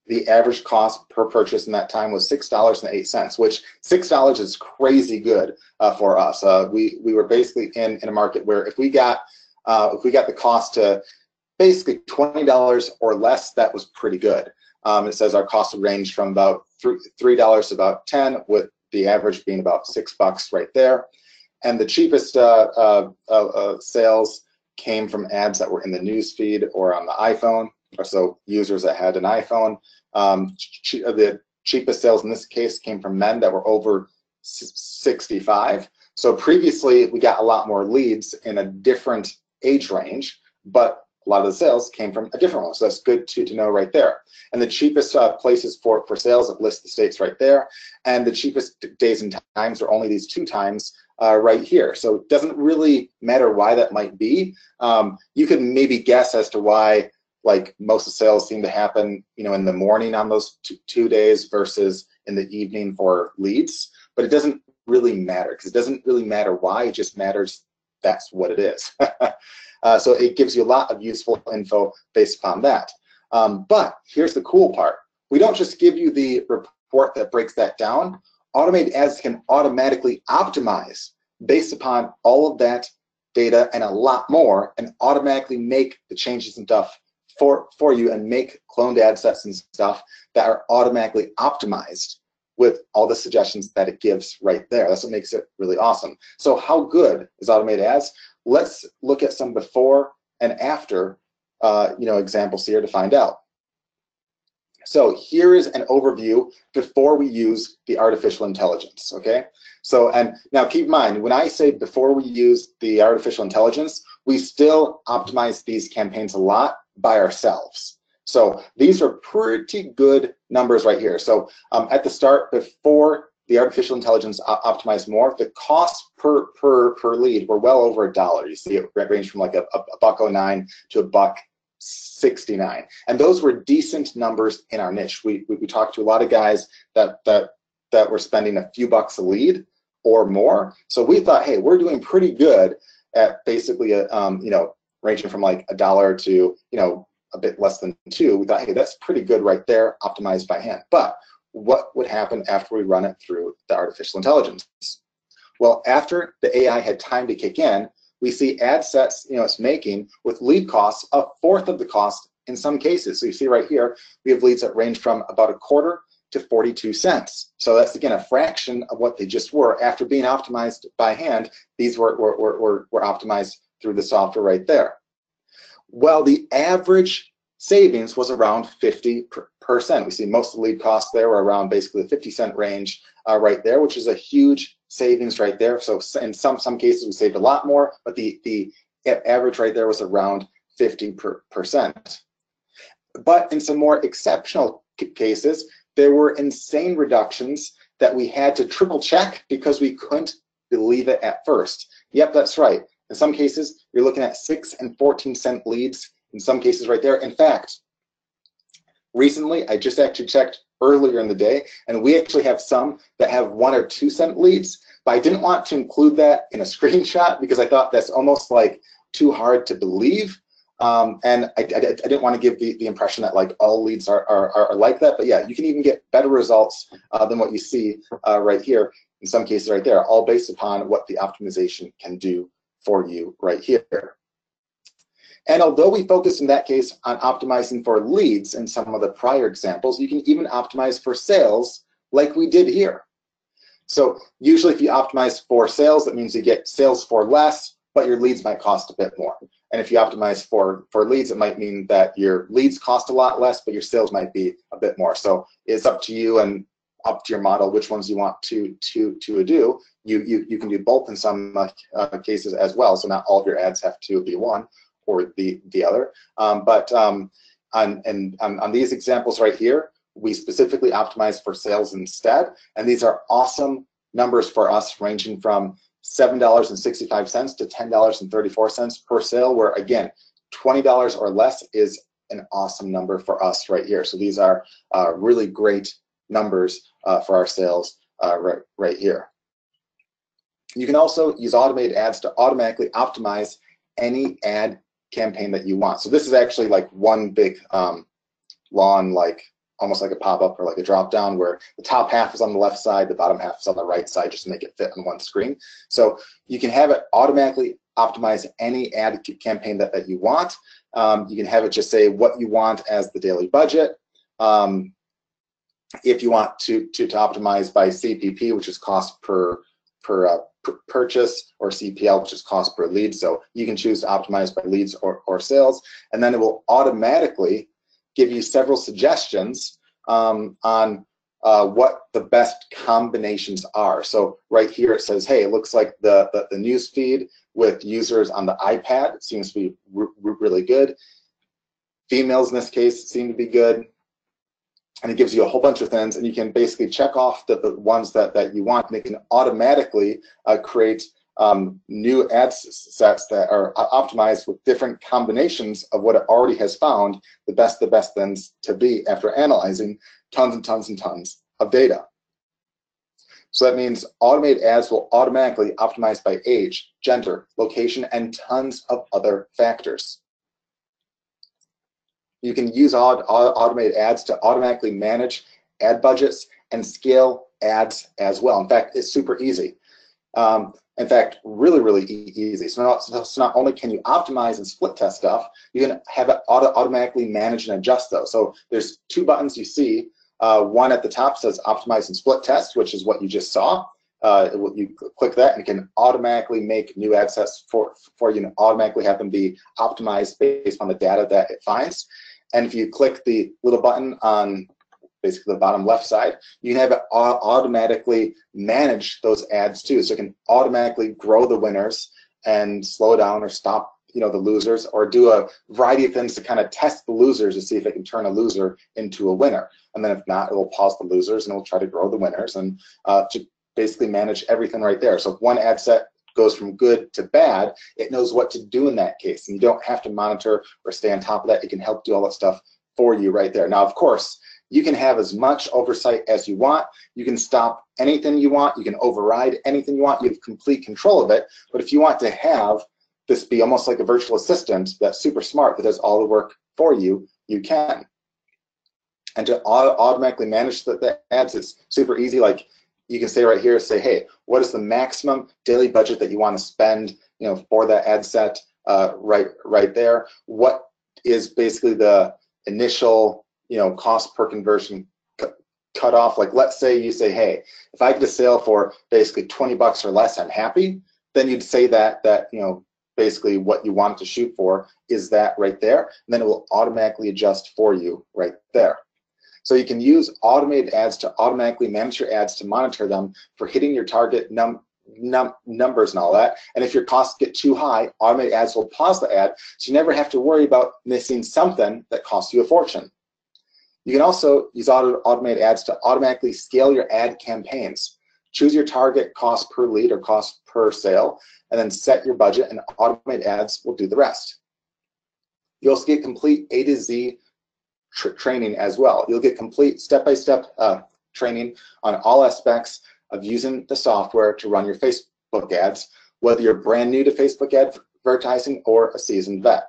the average cost per purchase in that time was $6.08, which $6 is crazy good for us. We were basically in a market where if we got the cost to basically $20 or less, that was pretty good. It says our cost would range from about $3 to about $10, with the average being about $6 right there. And the cheapest sales came from ads that were in the news feed or on the iPhone, or so users that had an iPhone. The cheapest sales in this case came from men that were over 65. So previously we got a lot more leads in a different age range, but a lot of the sales came from a different one. So that's good to know right there. And the cheapest places for sales, it lists the states right there. And the cheapest days and times are only these 2 times right here. So it doesn't really matter why that might be. You can maybe guess as to why, like, most of the sales seem to happen, in the morning on those two days versus in the evening for leads. But it doesn't really matter, because it doesn't really matter why. It just matters that's what it is. So it gives you a lot of useful info based upon that. But here's the cool part. We don't just give you the report that breaks that down. Automated Ads can automatically optimize based upon all of that data and a lot more, and automatically make the changes and stuff for you, and make cloned ad sets and stuff that are automatically optimized with all the suggestions that it gives right there. That's what makes it really awesome. So how good is Automated Ads? Let's look at some before and after examples here to find out. So here is an overview before we use the artificial intelligence, okay? So, and now keep in mind, when I say before we use the artificial intelligence, we still optimize these campaigns a lot by ourselves. So these are pretty good numbers right here. So at the start, before the artificial intelligence optimized more, the cost per lead were well over $1. You see it ranged from like a $1.09 to 69. And those were decent numbers in our niche. We talked to a lot of guys that were spending a few bucks a lead or more. So we thought, hey, we're doing pretty good at basically ranging from like $1 to a bit less than $2. We thought, hey, that's pretty good right there, optimized by hand. But what would happen after we run it through the artificial intelligence? Well, after the AI had time to kick in, we see ad sets it's making with lead costs a fourth of the cost in some cases. So you see right here, we have leads that range from about $0.25 to 42 cents. So that's, again, a fraction of what they just were. After being optimized by hand, these were optimized through the software right there. Well, the average savings was around 50%. We see most of the lead costs there were around basically the 50-cent range right there, which is a huge savings right there. So in some cases, we saved a lot more, but the average right there was around 50%. But in some more exceptional cases, there were insane reductions that we had to triple check because we couldn't believe it at first. Yep, that's right. In some cases, you're looking at 6 and 14-cent leads in some cases right there. In fact, recently, I just actually checked earlier in the day, and we actually have some that have 1 or 2 cent leads, but I didn't want to include that in a screenshot because I thought that's almost like too hard to believe. And I didn't want to give the impression that like all leads are like that, but yeah, you can even get better results than what you see right here in some cases right there, all based upon what the optimization can do for you right here. And although we focused in that case on optimizing for leads in some of the prior examples, you can even optimize for sales like we did here. So usually if you optimize for sales, that means you get sales for less, but your leads might cost a bit more. And if you optimize for leads, it might mean that your leads cost a lot less, but your sales might be a bit more. So it's up to you and up to your model which ones you want to do. You can do both in some cases as well. So not all of your ads have to be one or the other. But on these examples right here, we specifically optimize for sales instead. And these are awesome numbers for us, ranging from $7.65 to $10.34 per sale, where again, $20 or less is an awesome number for us right here. So these are really great numbers for our sales right here. You can also use automated ads to automatically optimize any ad campaign that you want. So this is actually like one big long, like almost like a pop-up or like a drop-down, where the top half is on the left side, the bottom half is on the right side, just to make it fit on one screen. So you can have it automatically optimize any ad campaign that you want. You can have it just say what you want as the daily budget. If you want to optimize by CPP, which is cost per purchase, or CPL, which is cost per lead. So you can choose to optimize by leads or sales, and then it will automatically give you several suggestions on what the best combinations are. So right here it says, hey, it looks like the news feed with users on the iPad seems to be really good. Females in this case seem to be good. And it gives you a whole bunch of things, and you can basically check off the ones that you want, and it can automatically create new ad sets that are optimized with different combinations of what it already has found the best things to be after analyzing tons and tons and tons of data. So that means automated ads will automatically optimize by age, gender, location, and tons of other factors. You can use automated ads to automatically manage ad budgets and scale ads as well. In fact, it's super easy. In fact, really easy. So not only can you optimize and split test stuff, you can have it automatically manage and adjust those. So there's 2 buttons you see. One at the top says optimize and split test, which is what you just saw. You click that and it can automatically make new ad sets for you, and automatically have them be optimized based on the data that it finds. And if you click the little button on basically the bottom left side, you can have it automatically manage those ads too. So it can automatically grow the winners and slow down or stop the losers, or do a variety of things to kind of test the losers to see if it can turn a loser into a winner. And then if not, it will pause the losers and it will try to grow the winners, and to basically manage everything right there. So if one ad set goes from good to bad, it knows what to do in that case. And you don't have to monitor or stay on top of that. It can help do all that stuff for you right there. Now, of course, you can have as much oversight as you want. You can stop anything you want. You can override anything you want. You have complete control of it. But if you want to have this be almost like a virtual assistant that's super smart that does all the work for you, you can. And to automatically manage the ads, it's super easy. Like you can say right here, say, hey, what is the maximum daily budget that you want to spend, for that ad set right there? What is basically the initial, cost per conversion cut off? Like, let's say you say, hey, if I get a sale for basically $20 or less, I'm happy. Then you'd say that basically what you want to shoot for is that right there, and then it will automatically adjust for you right there. So you can use automated ads to automatically manage your ads, to monitor them for hitting your target numbers and all that. And if your costs get too high, automated ads will pause the ad, so you never have to worry about missing something that costs you a fortune. You can also use automated ads to automatically scale your ad campaigns. Choose your target cost per lead or cost per sale, and then set your budget, and automated ads will do the rest. You also get complete A to Z training as well. You'll get complete step-by-step training on all aspects of using the software to run your Facebook ads, whether you're brand new to Facebook advertising or a seasoned vet.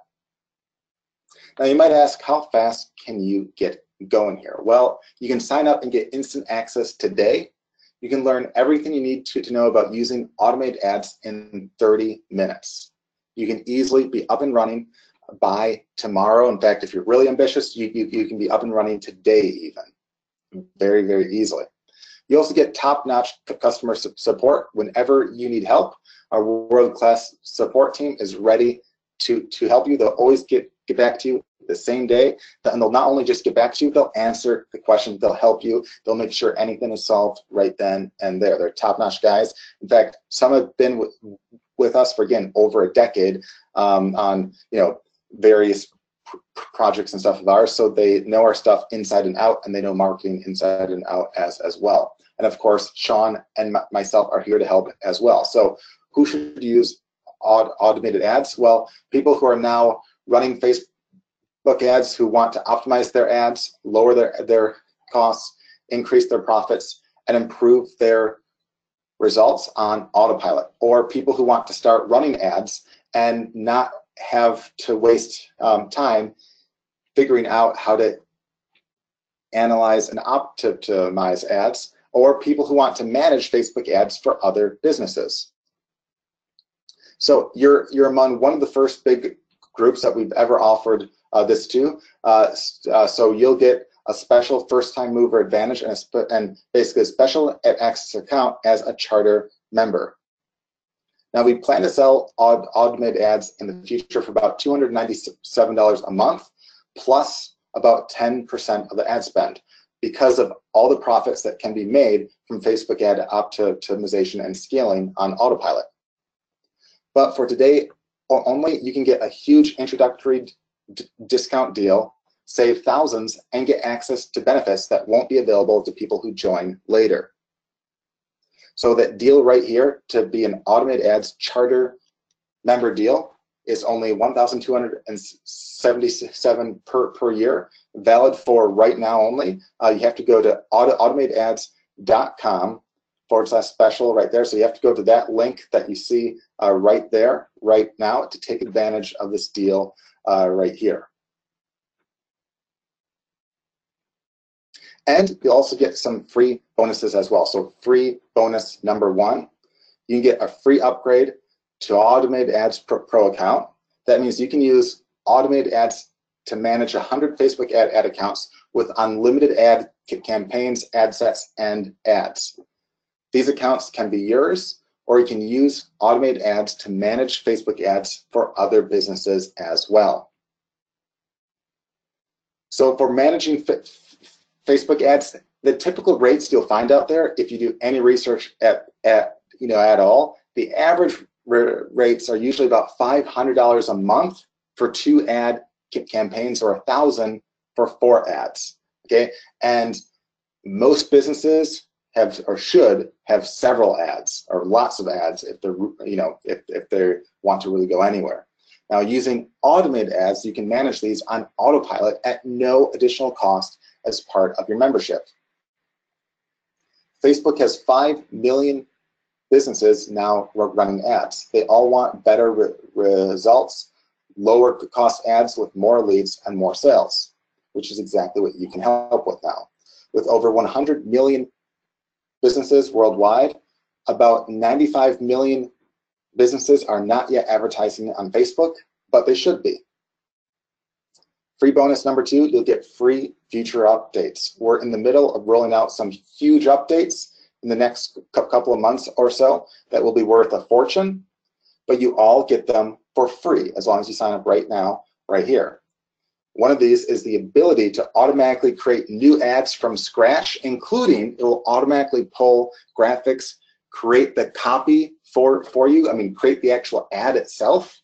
Now you might ask, how fast can you get going here? Well, you can sign up and get instant access today. You can learn everything you need to know about using automated ads in 30 minutes. You can easily be up and running by tomorrow. In fact, if you're really ambitious, you can be up and running today even, very, very easily. You also get top-notch customer support whenever you need help. Our world-class support team is ready to help you. They'll always get back to you the same day, and they'll not only just get back to you, they'll answer the questions, they'll help you, they'll make sure anything is solved right then and there. They're top-notch guys. In fact, some have been with us for, again, over a decade on various projects and stuff of ours, so they know our stuff inside and out, and they know marketing inside and out as well. And of course, Sean and myself are here to help as well. So who should use automated ads? Well, people who are now running Facebook ads, who want to optimize their ads, lower their costs, increase their profits, and improve their results on autopilot. Or people who want to start running ads and not have to waste time figuring out how to analyze and optimize ads, or people who want to manage Facebook ads for other businesses. So you're among one of the first big groups that we've ever offered this to. So you'll get a special first-time mover advantage and basically a special access account as a charter member. Now, we plan to sell automated ads in the future for about $297 a month, plus about 10% of the ad spend, because of all the profits that can be made from Facebook ad optimization and scaling on autopilot. But for today only, you can get a huge introductory discount deal, save thousands, and get access to benefits that won't be available to people who join later. So that deal right here, to be an automated ads charter member deal, is only $1,277 per year, valid for right now only. You have to go to automatedads.com/special right there. So you have to go to that link that you see right there, right now, to take advantage of this deal right here. And you'll also get some free bonuses as well. So free bonus number 1, you can get a free upgrade to Automated Ads Pro account. That means you can use automated ads to manage 100 Facebook ad accounts with unlimited ad campaigns, ad sets, and ads. These accounts can be yours, or you can use automated ads to manage Facebook ads for other businesses as well. So for managing Facebook ads, the typical rates you'll find out there, if you do any research at all, the average rates are usually about $500 a month for 2 ad campaigns, or $1,000 for 4 ads. Okay, and most businesses have or should have several ads or lots of ads if they're, if they want to really go anywhere. Now, using automated ads, you can manage these on autopilot at no additional cost as part of your membership. Facebook has 5 million businesses now running ads. They all want better results, lower cost ads with more leads and more sales, which is exactly what you can help with now. With over 100 million businesses worldwide, about 95 million businesses are not yet advertising on Facebook, but they should be. Free bonus number 2, you'll get free future updates. We're in the middle of rolling out some huge updates in the next couple of months or so that will be worth a fortune, but you all get them for free as long as you sign up right now, right here. One of these is the ability to automatically create new ads from scratch, including it will automatically pull graphics, create the copy for you, create the actual ad itself.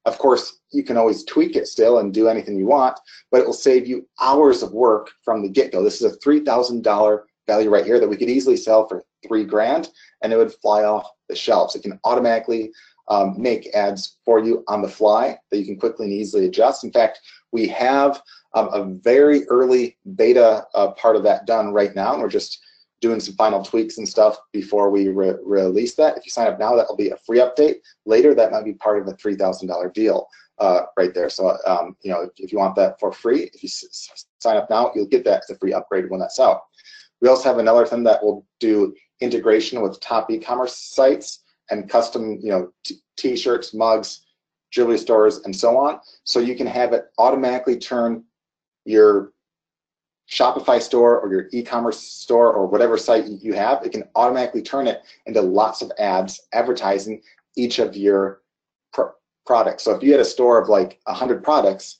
Of course, you can always tweak it still and do anything you want, but it will save you hours of work from the get-go. This is a $3,000 value right here that we could easily sell for $3 grand, and it would fly off the shelves. It can automatically make ads for you on the fly that you can quickly and easily adjust. In fact, we have a very early beta part of that done right now, and we're just doing some final tweaks and stuff before we release that. If you sign up now, that will be a free update. Later, that might be part of a $3,000 deal right there. So, if you want that for free, if you sign up now, you'll get that as a free upgrade when that's out. We also have another thing that will do integration with top e-commerce sites and custom, t-shirts, mugs, jewelry stores, and so on. So you can have it automatically turn your Shopify store or your e-commerce store or whatever site you have, it can automatically turn it into lots of ads advertising each of your products. So if you had a store of like 100 products,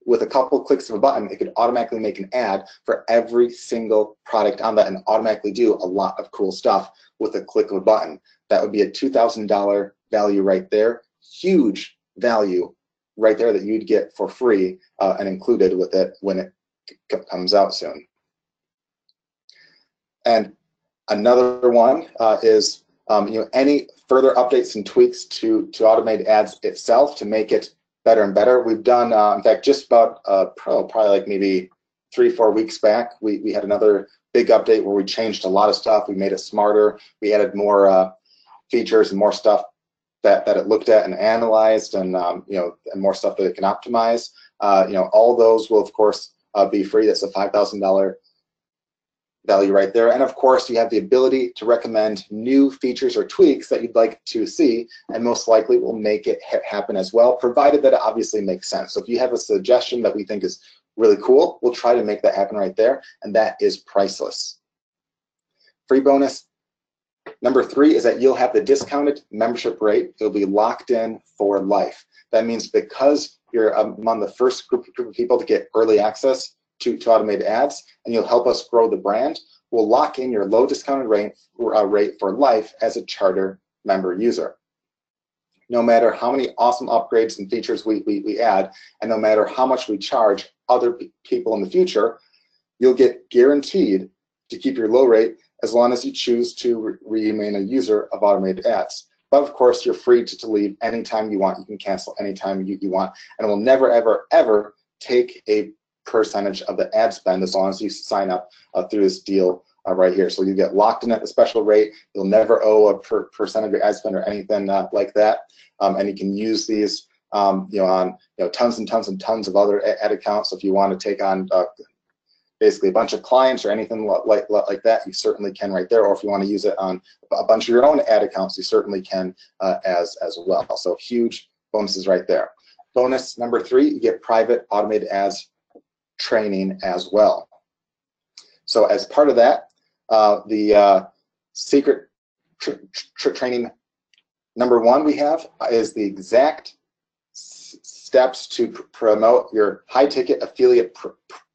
with a couple clicks of a button, it could automatically make an ad for every single product on that and automatically do a lot of cool stuff with a click of a button. That would be a $2,000 value right there. Huge value right there that you'd get for free and included with it when it comes out soon. And another one is any further updates and tweaks to automated ads itself to make it better and better. We've done, in fact, just about probably like maybe 3-4 weeks back, we had another big update where we changed a lot of stuff. We made it smarter. We added more features and more stuff that it looked at and analyzed, and and more stuff that it can optimize. All those will of course be free. That's a $5,000 value right there. And of course, you have the ability to recommend new features or tweaks that you'd like to see, and most likely we'll make it happen as well, provided that it obviously makes sense. So if you have a suggestion that we think is really cool, we'll try to make that happen right there, and that is priceless. Free bonus number 3 is that you'll have the discounted membership rate. It'll be locked in for life. That means because you're among the first group of people to get early access to automated ads, and you'll help us grow the brand, we'll lock in your low discounted rate for life as a charter member user. No matter how many awesome upgrades and features we add, and no matter how much we charge other people in the future, you'll get guaranteed to keep your low rate as long as you choose to remain a user of automated ads. But of course, you're free to leave anytime you want. You can cancel anytime you want, and it will never, ever, ever take a percentage of the ad spend as long as you sign up through this deal right here. So you get locked in at the special rate. You'll never owe a percent of your ad spend or anything like that. And you can use these on tons and tons and tons of other ad accounts. So if you want to take on basically a bunch of clients or anything like that, you certainly can right there. Or if you want to use it on a bunch of your own ad accounts, you certainly can as well. So huge bonuses right there. Bonus number 3, you get private automated ads training as well. So as part of that, the secret training number 1 we have is the exact steps to promote your high-ticket affiliate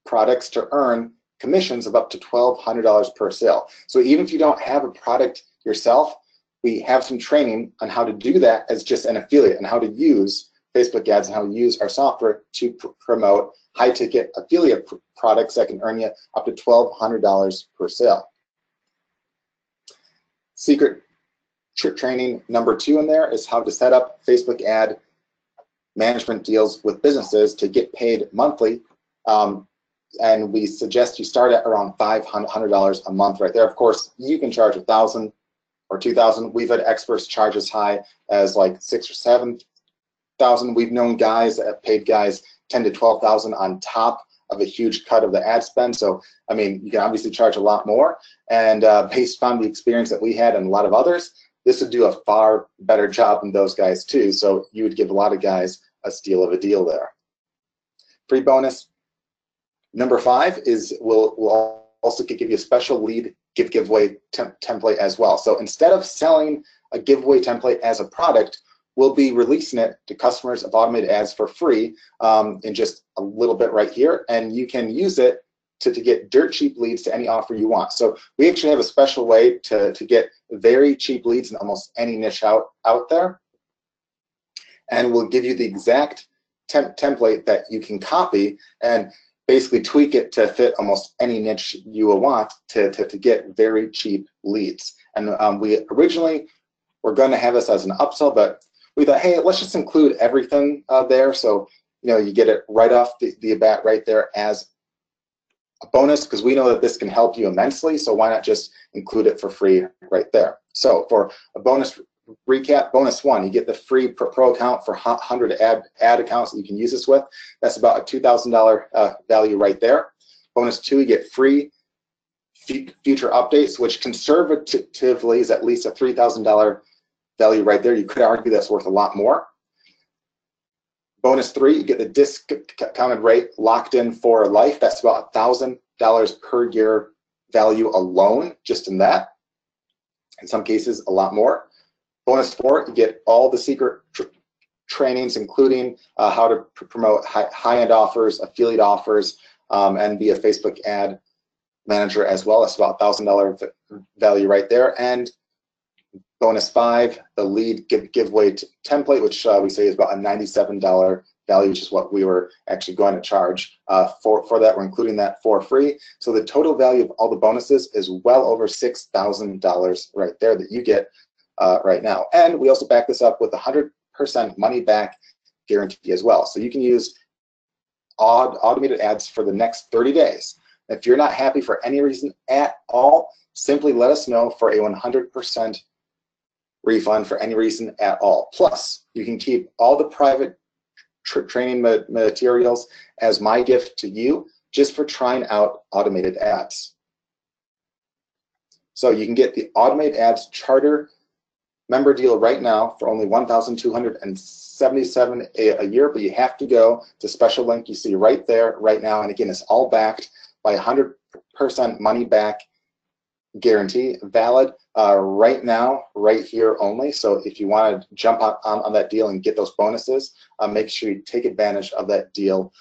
products to earn commissions of up to $1,200 per sale. So even if you don't have a product yourself, we have some training on how to do that as just an affiliate, and how to use Facebook ads and how to use our software to promote high-ticket affiliate products that can earn you up to $1,200 per sale. secret training number 2 in there is how to set up Facebook ad management deals with businesses to get paid monthly. And we suggest you start at around $500 a month right there. Of course, you can charge $1,000 or $2,000. We've had experts charge as high as like $6,000 or $7,000. We've known guys that have paid guys $10,000 to $12,000 on top of a huge cut of the ad spend. So, I mean, you can obviously charge a lot more. And based on the experience that we had and a lot of others, this would do a far better job than those guys too. So you would give a lot of guys a steal of a deal there. Free bonus number 5 is we'll also give you a special lead giveaway template as well. So instead of selling a giveaway template as a product, we'll be releasing it to customers of automated ads for free in just a little bit right here, and you can use it to get dirt cheap leads to any offer you want. So we actually have a special way to get very cheap leads in almost any niche out there, and we'll give you the exact template that you can copy and basically tweak it to fit almost any niche you will want to get very cheap leads. And we originally were going to have this as an upsell, but we thought, hey, let's just include everything there. So, you know, you get it right off the bat right there as a bonus, because we know that this can help you immensely. So why not just include it for free right there? So for a bonus recap, bonus 1, you get the free pro account for 100 ad accounts that you can use this with. That's about a $2,000 value right there. Bonus 2, you get free future updates, which conservatively is at least a $3,000 value right there. You could argue that's worth a lot more. Bonus 3, you get the discounted rate locked in for life. That's about $1,000 per year value alone, just in that. In some cases, a lot more. Bonus 4, you get all the secret trainings, including how to promote high-end offers, affiliate offers, and be a Facebook ad manager as well. That's about $1,000 value right there. And bonus 5, the lead giveaway template, which we say is about a $97 value, which is what we were actually going to charge for that. We're including that for free. So the total value of all the bonuses is well over $6,000 right there that you get right now. And we also back this up with 100% money back guarantee as well. So you can use automated ads for the next 30 days. If you're not happy for any reason at all, simply let us know for a 100% refund for any reason at all. Plus, you can keep all the private training materials as my gift to you just for trying out automated ads. So you can get the automated ads charter member deal right now for only $1,277 a year, but you have to go to special link you see right there right now. And again, it's all backed by 100% money back guarantee, valid right now, right here only. So if you want to jump on that deal and get those bonuses, make sure you take advantage of that deal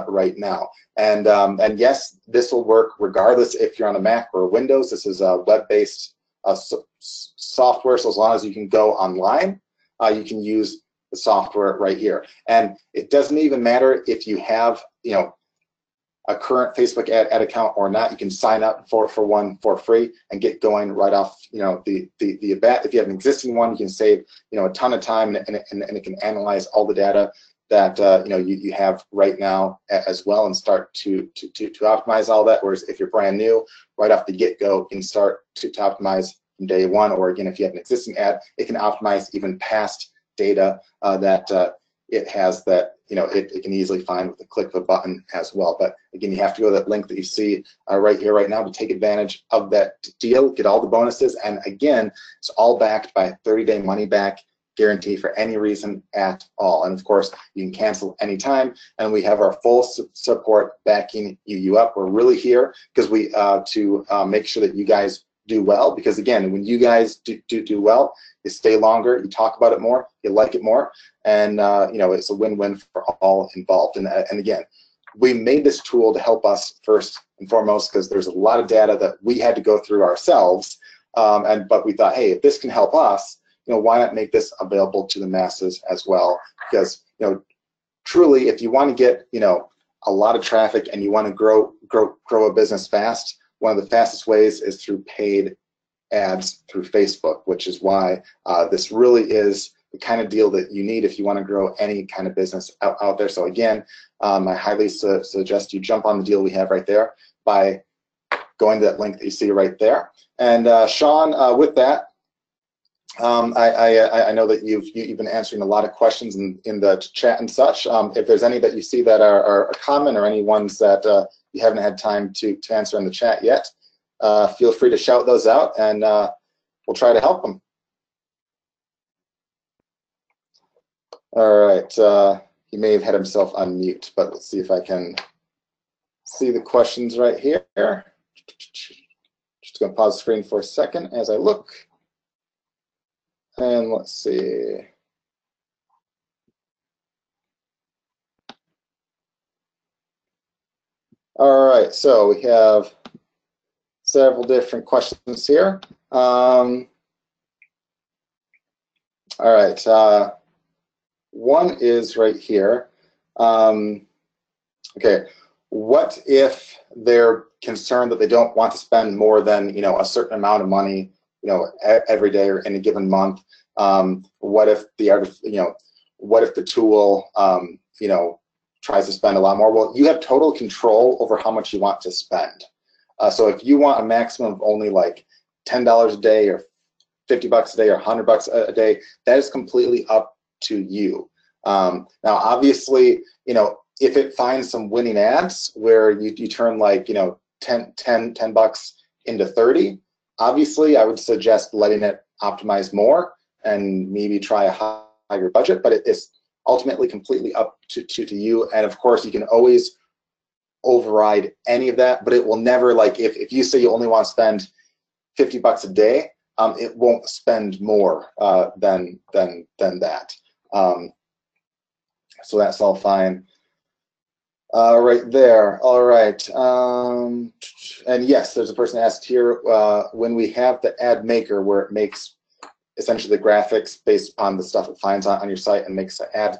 right now. And yes, this will work regardless if you're on a Mac or Windows. This is a web-based software, so as long as you can go online, you can use the software right here. And it doesn't even matter if you have, you know, a current Facebook ad account or not. You can sign up for one for free and get going right off, you know, the bat. If you have an existing one, you can save, you know, a ton of time, and it can analyze all the data that you know you have right now as well, and start to optimize all that. Whereas if you're brand new, right off the get-go, you can start to optimize from day one. Or again, if you have an existing ad, it can optimize even past data that it has that, you know, it can easily find with the click of a button as well. But again, you have to go to that link that you see right here, right now, to take advantage of that deal, get all the bonuses. And again, it's all backed by a 30-day money back guarantee for any reason at all. And of course, you can cancel anytime, and we have our full support backing you up. We're really here because we to make sure that you guys do well, because again, when you guys do well, you stay longer, you talk about it more, you like it more, and you know, it's a win-win for all involved. And again, we made this tool to help us first and foremost because there's a lot of data that we had to go through ourselves, but we thought, hey, if this can help us, you know, why not make this available to the masses as well? Because, you know, truly, if you want to get, you know, a lot of traffic and you want to grow a business fast, one of the fastest ways is through paid ads through Facebook, which is why this really is the kind of deal that you need if you want to grow any kind of business out there. So again, I highly suggest you jump on the deal we have right there by going to that link that you see right there. And Sean, with that, I know that you've been answering a lot of questions in the chat and such. If there's any that you see that are common, or any ones that you haven't had time to answer in the chat yet, feel free to shout those out, and we'll try to help them. All right, he may have had himself on mute, but let's see if I can see the questions right here. Just going to pause the screen for a second as I look. And let's see. All right, so we have several different questions here. All right, one is right here. Okay, what if they're concerned that they don't want to spend more than a certain amount of money every day or in a given month? What if what if the tool tries to spend a lot more? Well, you have total control over how much you want to spend. So if you want a maximum of only like $10 a day, or $50 a day, or $100 a day, that is completely up to you. Now, obviously, if it finds some winning ads where you turn like 10 bucks into 30, obviously I would suggest letting it optimize more and maybe try a higher budget, but it is ultimately completely up to you. And of course, you can always override any of that, but it will never, like, if you say you only want to spend $50 a day, it won't spend more than that. So that's all fine. Right there. All right. And yes, there's a person asked here, when we have the ad maker where it makes essentially the graphics based upon the stuff it finds on your site and makes an ad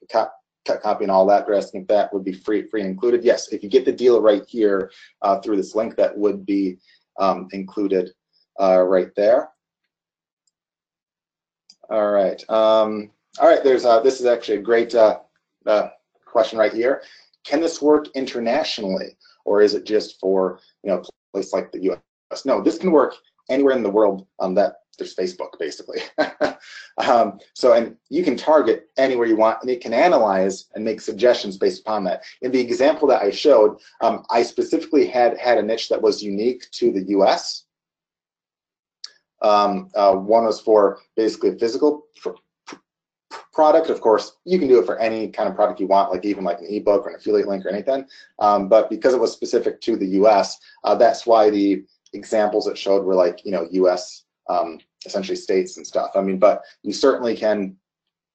copy and all that, they're asking if that would be free and included. Yes, if you get the deal right here through this link, that would be included right there. All right. All right. There's this is actually a great question right here. Can this work internationally, or is it just for a place like the U.S.? No, this can work anywhere in the world that there's Facebook, basically. So, and you can target anywhere you want, and it can analyze and make suggestions based upon that. In the example that I showed, I specifically had a niche that was unique to the U.S. One was for basically a physical product. Of course, you can do it for any kind of product you want, like even like an ebook or an affiliate link or anything. But because it was specific to the U.S., that's why the examples it showed were like U.S. Essentially states and stuff. I mean, but you certainly can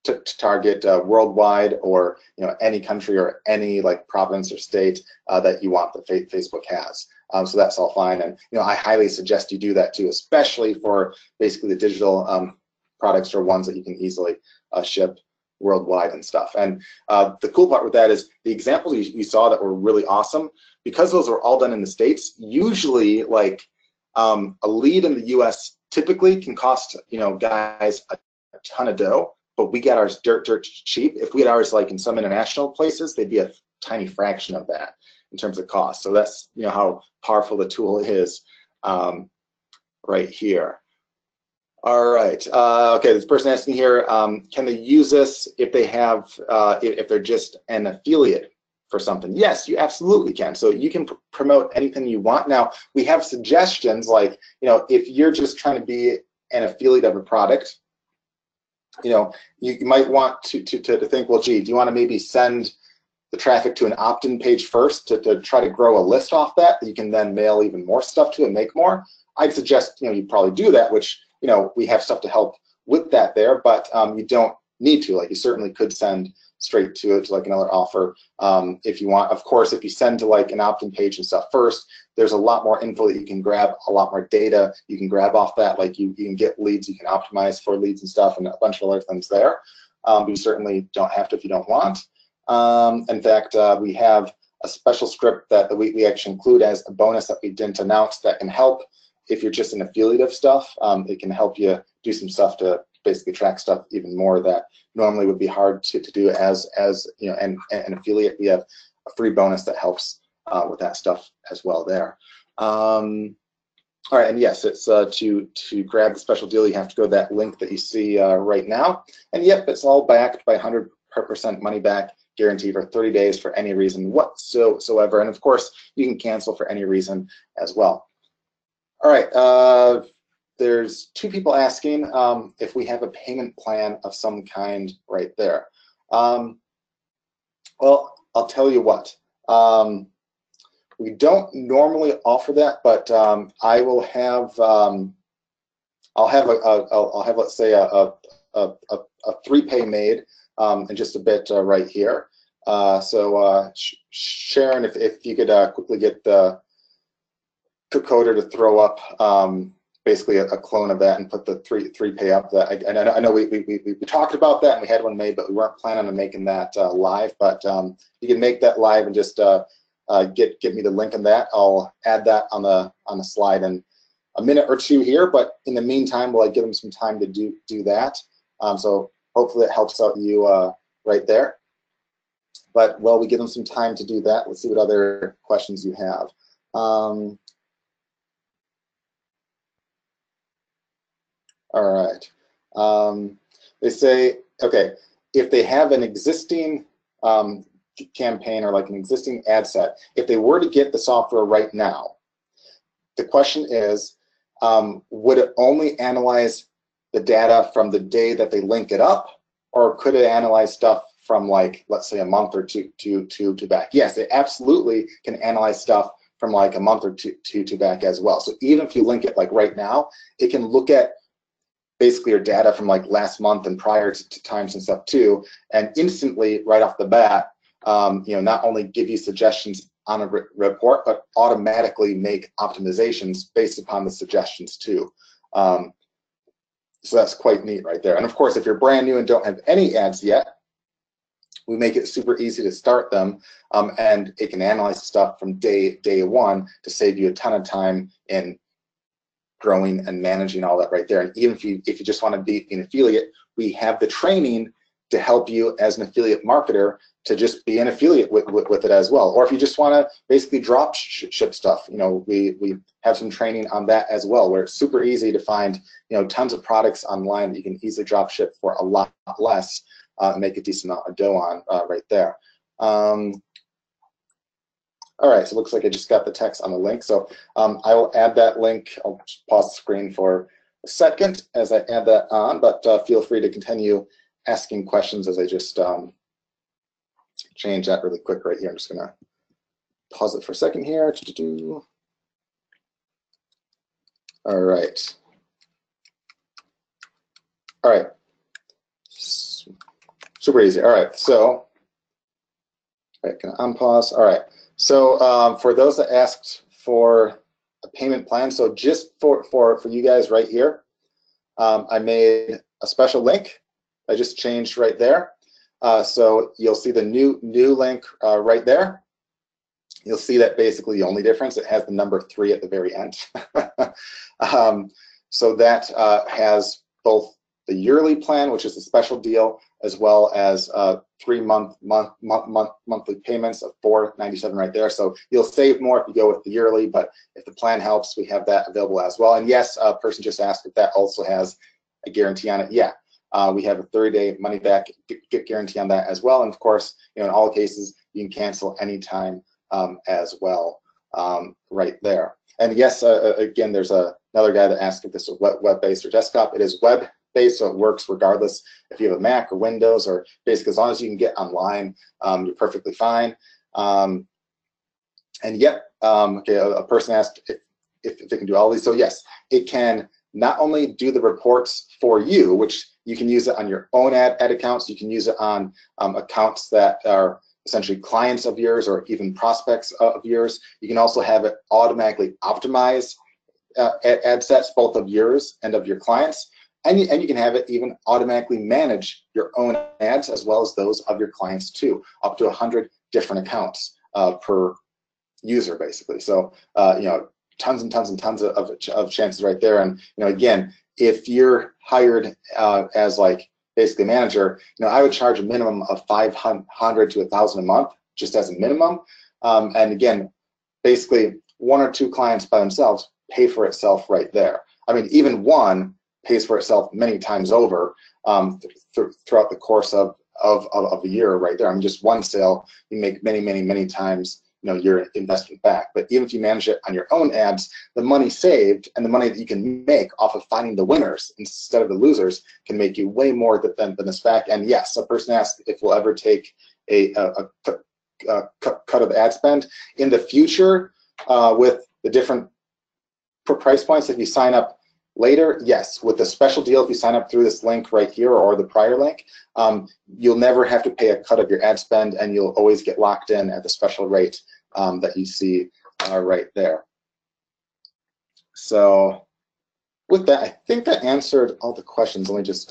target worldwide, or any country or any like province or state that you want that Facebook has. So that's all fine, and I highly suggest you do that too, especially for basically the digital products or ones that you can easily ship worldwide and stuff. And the cool part with that is the examples you saw that were really awesome, because those are all done in the States. Usually, like a lead in the U.S. typically can cost guys a ton of dough, but we get ours dirt cheap. If we had ours like in some international places, they'd be a tiny fraction of that in terms of cost. So that's how powerful the tool is right here. All right. Okay, this person asking here, can they use this if they have, if they're just an affiliate for something? Yes, you absolutely can. So you can promote anything you want. Now, we have suggestions like, if you're just trying to be an affiliate of a product, you might want to think, well, gee, do you want to maybe send the traffic to an opt-in page first to try to grow a list off that you can then mail even more stuff to and make more? I'd suggest, you probably do that, which, we have stuff to help with that there, but you don't need to. Like, you certainly could send straight to it, to like another offer if you want. Of course, if you send to like an opt-in page and stuff first, there's a lot more info that you can grab, a lot more data you can grab off that. Like you can get leads, you can optimize for leads and stuff, and a bunch of other things there. But you certainly don't have to if you don't want. In fact, we have a special script that we actually include as a bonus that we didn't announce that can help if you're just an affiliate of stuff, it can help you do some stuff to basically track stuff even more that normally would be hard to do as you know, an affiliate. We have a free bonus that helps with that stuff as well there. All right, and yes, it's to grab the special deal, you have to go to that link that you see right now. And yep, it's all backed by 100% money back guarantee for 30 days for any reason whatsoever. And of course, you can cancel for any reason as well. All right, there's two people asking if we have a payment plan of some kind right there. Well, I'll tell you what. We don't normally offer that, but I will have I'll have let's say a 3-pay made in just a bit right here. So Sharon, if you could quickly get the coder to throw up basically a clone of that and put the 3-pay up. That I know we talked about that and we had one made, but we weren't planning on making that live. But you can make that live and just get me the link on that. I'll add that on the slide in a minute or two here. But in the meantime, will I give them some time to do that? So hopefully it helps out you right there. But while we give them some time to do that, let's see what other questions you have. All right. They say, okay, if they have an existing campaign or like an existing ad set, if they were to get the software right now, the question is, would it only analyze the data from the day that they link it up, or could it analyze stuff from, like, let's say a month or two back? Yes, it absolutely can analyze stuff from like a month or two back as well. So even if you link it like right now, it can look at basically your data from like last month and prior to times and stuff too, and instantly right off the bat, you know, not only give you suggestions on a report, but automatically make optimizations based upon the suggestions too. So that's quite neat right there. And of course, if you're brand new and don't have any ads yet, we make it super easy to start them, and it can analyze stuff from day one to save you a ton of time in growing and managing all that right there. And even if you just want to be an affiliate, we have the training to help you as an affiliate marketer to just be an affiliate with it as well. Or if you just want to basically drop ship stuff, you know, we have some training on that as well, where it's super easy to find, you know, tons of products online that you can easily drop ship for a lot less and make a decent amount of dough on right there. All right, so it looks like I just got the text on the link. So I will add that link. I'll just pause the screen for a second as I add that on, but feel free to continue asking questions as I just change that really quick right here. I'm just gonna pause it for a second here. All right. All right. Super easy. All right, so I can unpause. All right. So for those that asked for a payment plan, so just for you guys right here, I made a special link. I just changed right there. So you'll see the new link right there. You'll see that basically the only difference, it has the number 3 at the very end. So that has both the yearly plan, which is a special deal, as well as 3 monthly payments of $497 right there. So you'll save more if you go with the yearly, but if the plan helps, we have that available as well. And yes, a person just asked if that also has a guarantee on it. Yeah, we have a 30-day money back guarantee on that as well. And of course, you know, in all cases, you can cancel anytime as well right there. And yes, again, there's another guy that asked if this is web-based or desktop. It is web-based, so it works regardless if you have a Mac or Windows, or basically as long as you can get online, you're perfectly fine. And yep, okay, a person asked if it can do all these. So yes, it can not only do the reports for you, which you can use it on your own ad accounts, you can use it on accounts that are essentially clients of yours or even prospects of yours. You can also have it automatically optimize ad sets, both of yours and of your clients. And you can have it even automatically manage your own ads as well as those of your clients too, up to 100 different accounts per user basically. So you know, tons and tons and tons of chances right there. And again, if you're hired as like basically a manager, I would charge a minimum of $500 to $1,000 a month just as a minimum. And again, basically 1 or 2 clients by themselves pay for itself right there. I mean, even one pays for itself many times over throughout the course of a year right there. I mean, just one sale, you make many times your investment back. But even if you manage it on your own ads, the money saved and the money that you can make off of finding the winners instead of the losers can make you way more than this back. And yes, a person asked if we'll ever take a cut of ad spend in the future with the different price points. If you sign up later, yes, with a special deal, if you sign up through this link right here or the prior link, you'll never have to pay a cut of your ad spend, and you'll always get locked in at the special rate that you see right there. So with that, I think that answered all the questions. Let me just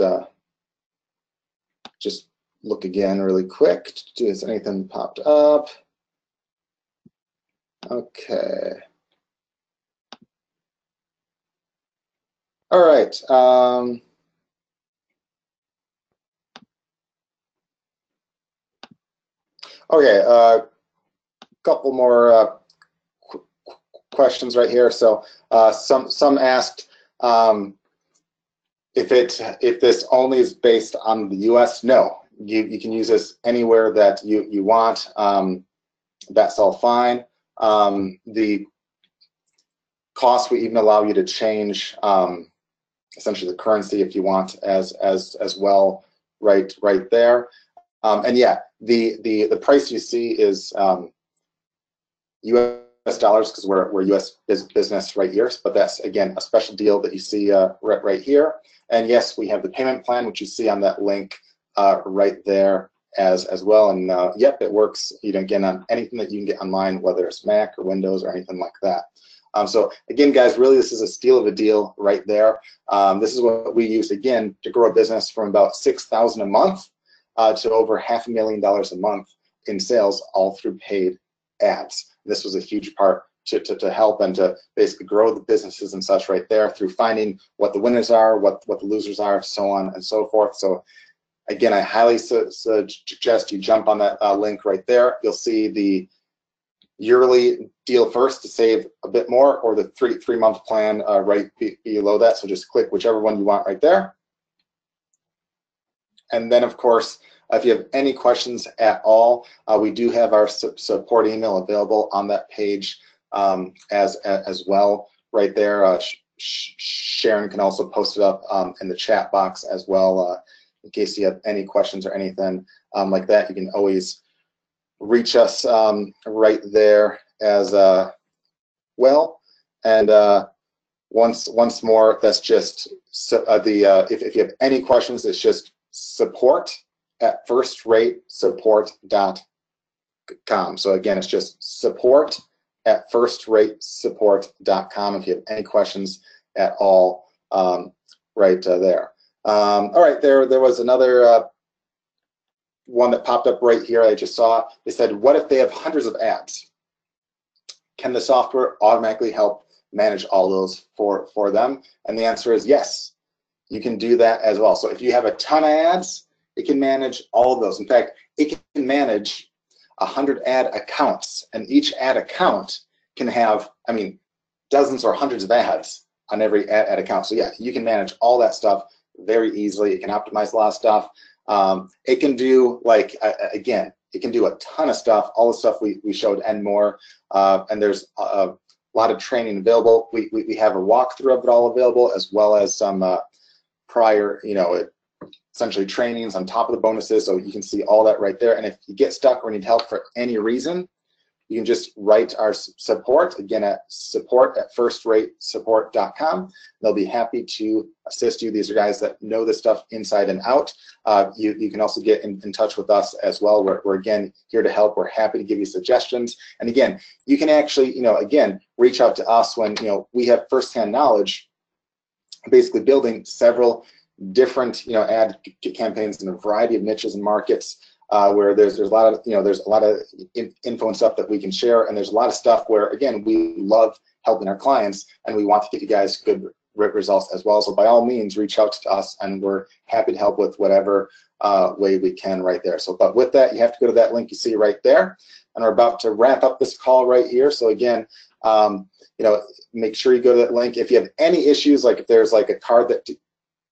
look again really quick. Has anything popped up? Okay. All right. Okay. Couple more questions right here. So some asked if this only is based on the U.S. No, you can use this anywhere that you want. That's all fine. The cost will even allow you to change essentially the currency if you want as well right there. And yeah, the price you see is US dollars because we're US business right here, but that's again a special deal that you see right here. And yes, we have the payment plan, which you see on that link right there as well. And yep, it works again on anything that you can get online, whether it's Mac or Windows or anything like that. So again, guys, really this is a steal of a deal right there. This is what we used again to grow a business from about $6,000 a month to over $500,000 a month in sales, all through paid ads. This was a huge part to help and to basically grow the businesses and such right there through finding what the winners are, what the losers are, so on and so forth. So again, I highly suggest you jump on that link right there. You'll see the yearly deal first to save a bit more, or the three-month plan right below that. So just click whichever one you want right there. And then, of course, if you have any questions at all, we do have our support email available on that page as well right there. Sharon can also post it up in the chat box as well in case you have any questions or anything like that. You can always reach us right there as well. And once more, that's just if you have any questions, it's just support@firstratesupport.com. So again, it's just support@firstratesupport.com if you have any questions at all right there. All right, there was another one that popped up right here I just saw. They said, what if they have hundreds of ads? Can the software automatically help manage all those for them? And the answer is yes, you can do that as well. So if you have a ton of ads, it can manage all of those. In fact, it can manage 100 ad accounts, and each ad account can have, I mean, dozens or hundreds of ads on every ad account. So yeah, you can manage all that stuff very easily. It can optimize a lot of stuff. It can do, like, again, it can do a ton of stuff, all the stuff we showed and more. And there's a lot of training available. We have a walkthrough of it all available, as well as some prior, essentially trainings on top of the bonuses. So you can see all that right there. And if you get stuck or need help for any reason, you can just write our support, again, at support@firstratesupport.com. They'll be happy to assist you. These are guys that know this stuff inside and out. You can also get in touch with us as well. We're again, here to help. We're happy to give you suggestions. And again, you can actually, again, reach out to us when, we have firsthand knowledge, basically building several different, ad campaigns in a variety of niches and markets. where there's a lot of info and stuff that we can share, and there's a lot of stuff where, again, we love helping our clients and we want to get you guys good results as well. So by all means, reach out to us and we're happy to help with whatever way we can right there. So, but with that, you have to go to that link you see right there, and we're about to wrap up this call right here. So again, make sure you go to that link. If you have any issues, like if there's like a card that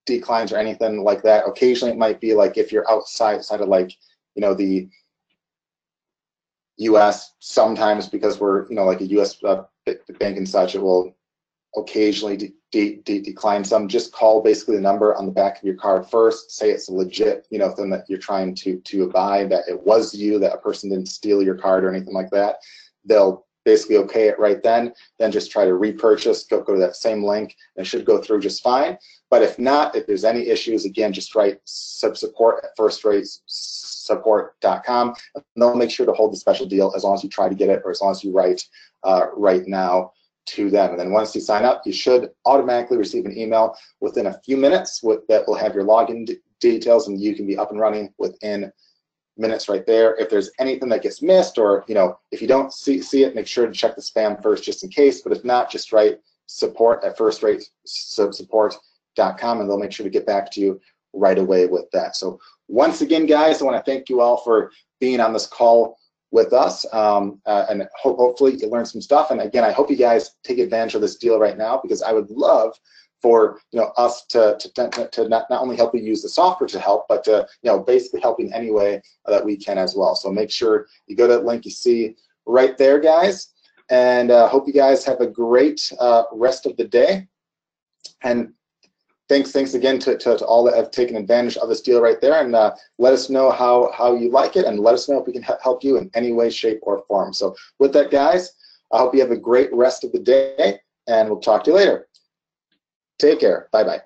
declines or anything like that, occasionally it might be like if you're outside of like, the US, sometimes because we're, like a US bank and such, it will occasionally decline some. Just call basically the number on the back of your card first, say it's a legit, thing that you're trying to buy, that it was you, that a person didn't steal your card or anything like that. They'll basically okay it right then just try to repurchase, go to that same link, and it should go through just fine. But if not, if there's any issues, again, just write support@firstratesupport.com, and they'll make sure to hold the special deal as long as you try to get it, or as long as you write right now to them. And then once you sign up, you should automatically receive an email within a few minutes that will have your login details, and you can be up and running within minutes right there. If there's anything that gets missed, or if you don't see it, make sure to check the spam first just in case. But if not, just write support@firstratesupport.com, and they'll make sure to get back to you right away with that. So once again, guys, I want to thank you all for being on this call with us, and hopefully you learned some stuff. And again, I hope you guys take advantage of this deal right now, because I would love for us to not only help you use the software to help, but to basically help in any way that we can as well. So make sure you go to that link you see right there, guys, and hope you guys have a great rest of the day. And thanks again to all that have taken advantage of this deal right there, and let us know how you like it, and let us know if we can help you in any way, shape, or form. So with that, guys, I hope you have a great rest of the day, and we'll talk to you later. Take care. Bye-bye.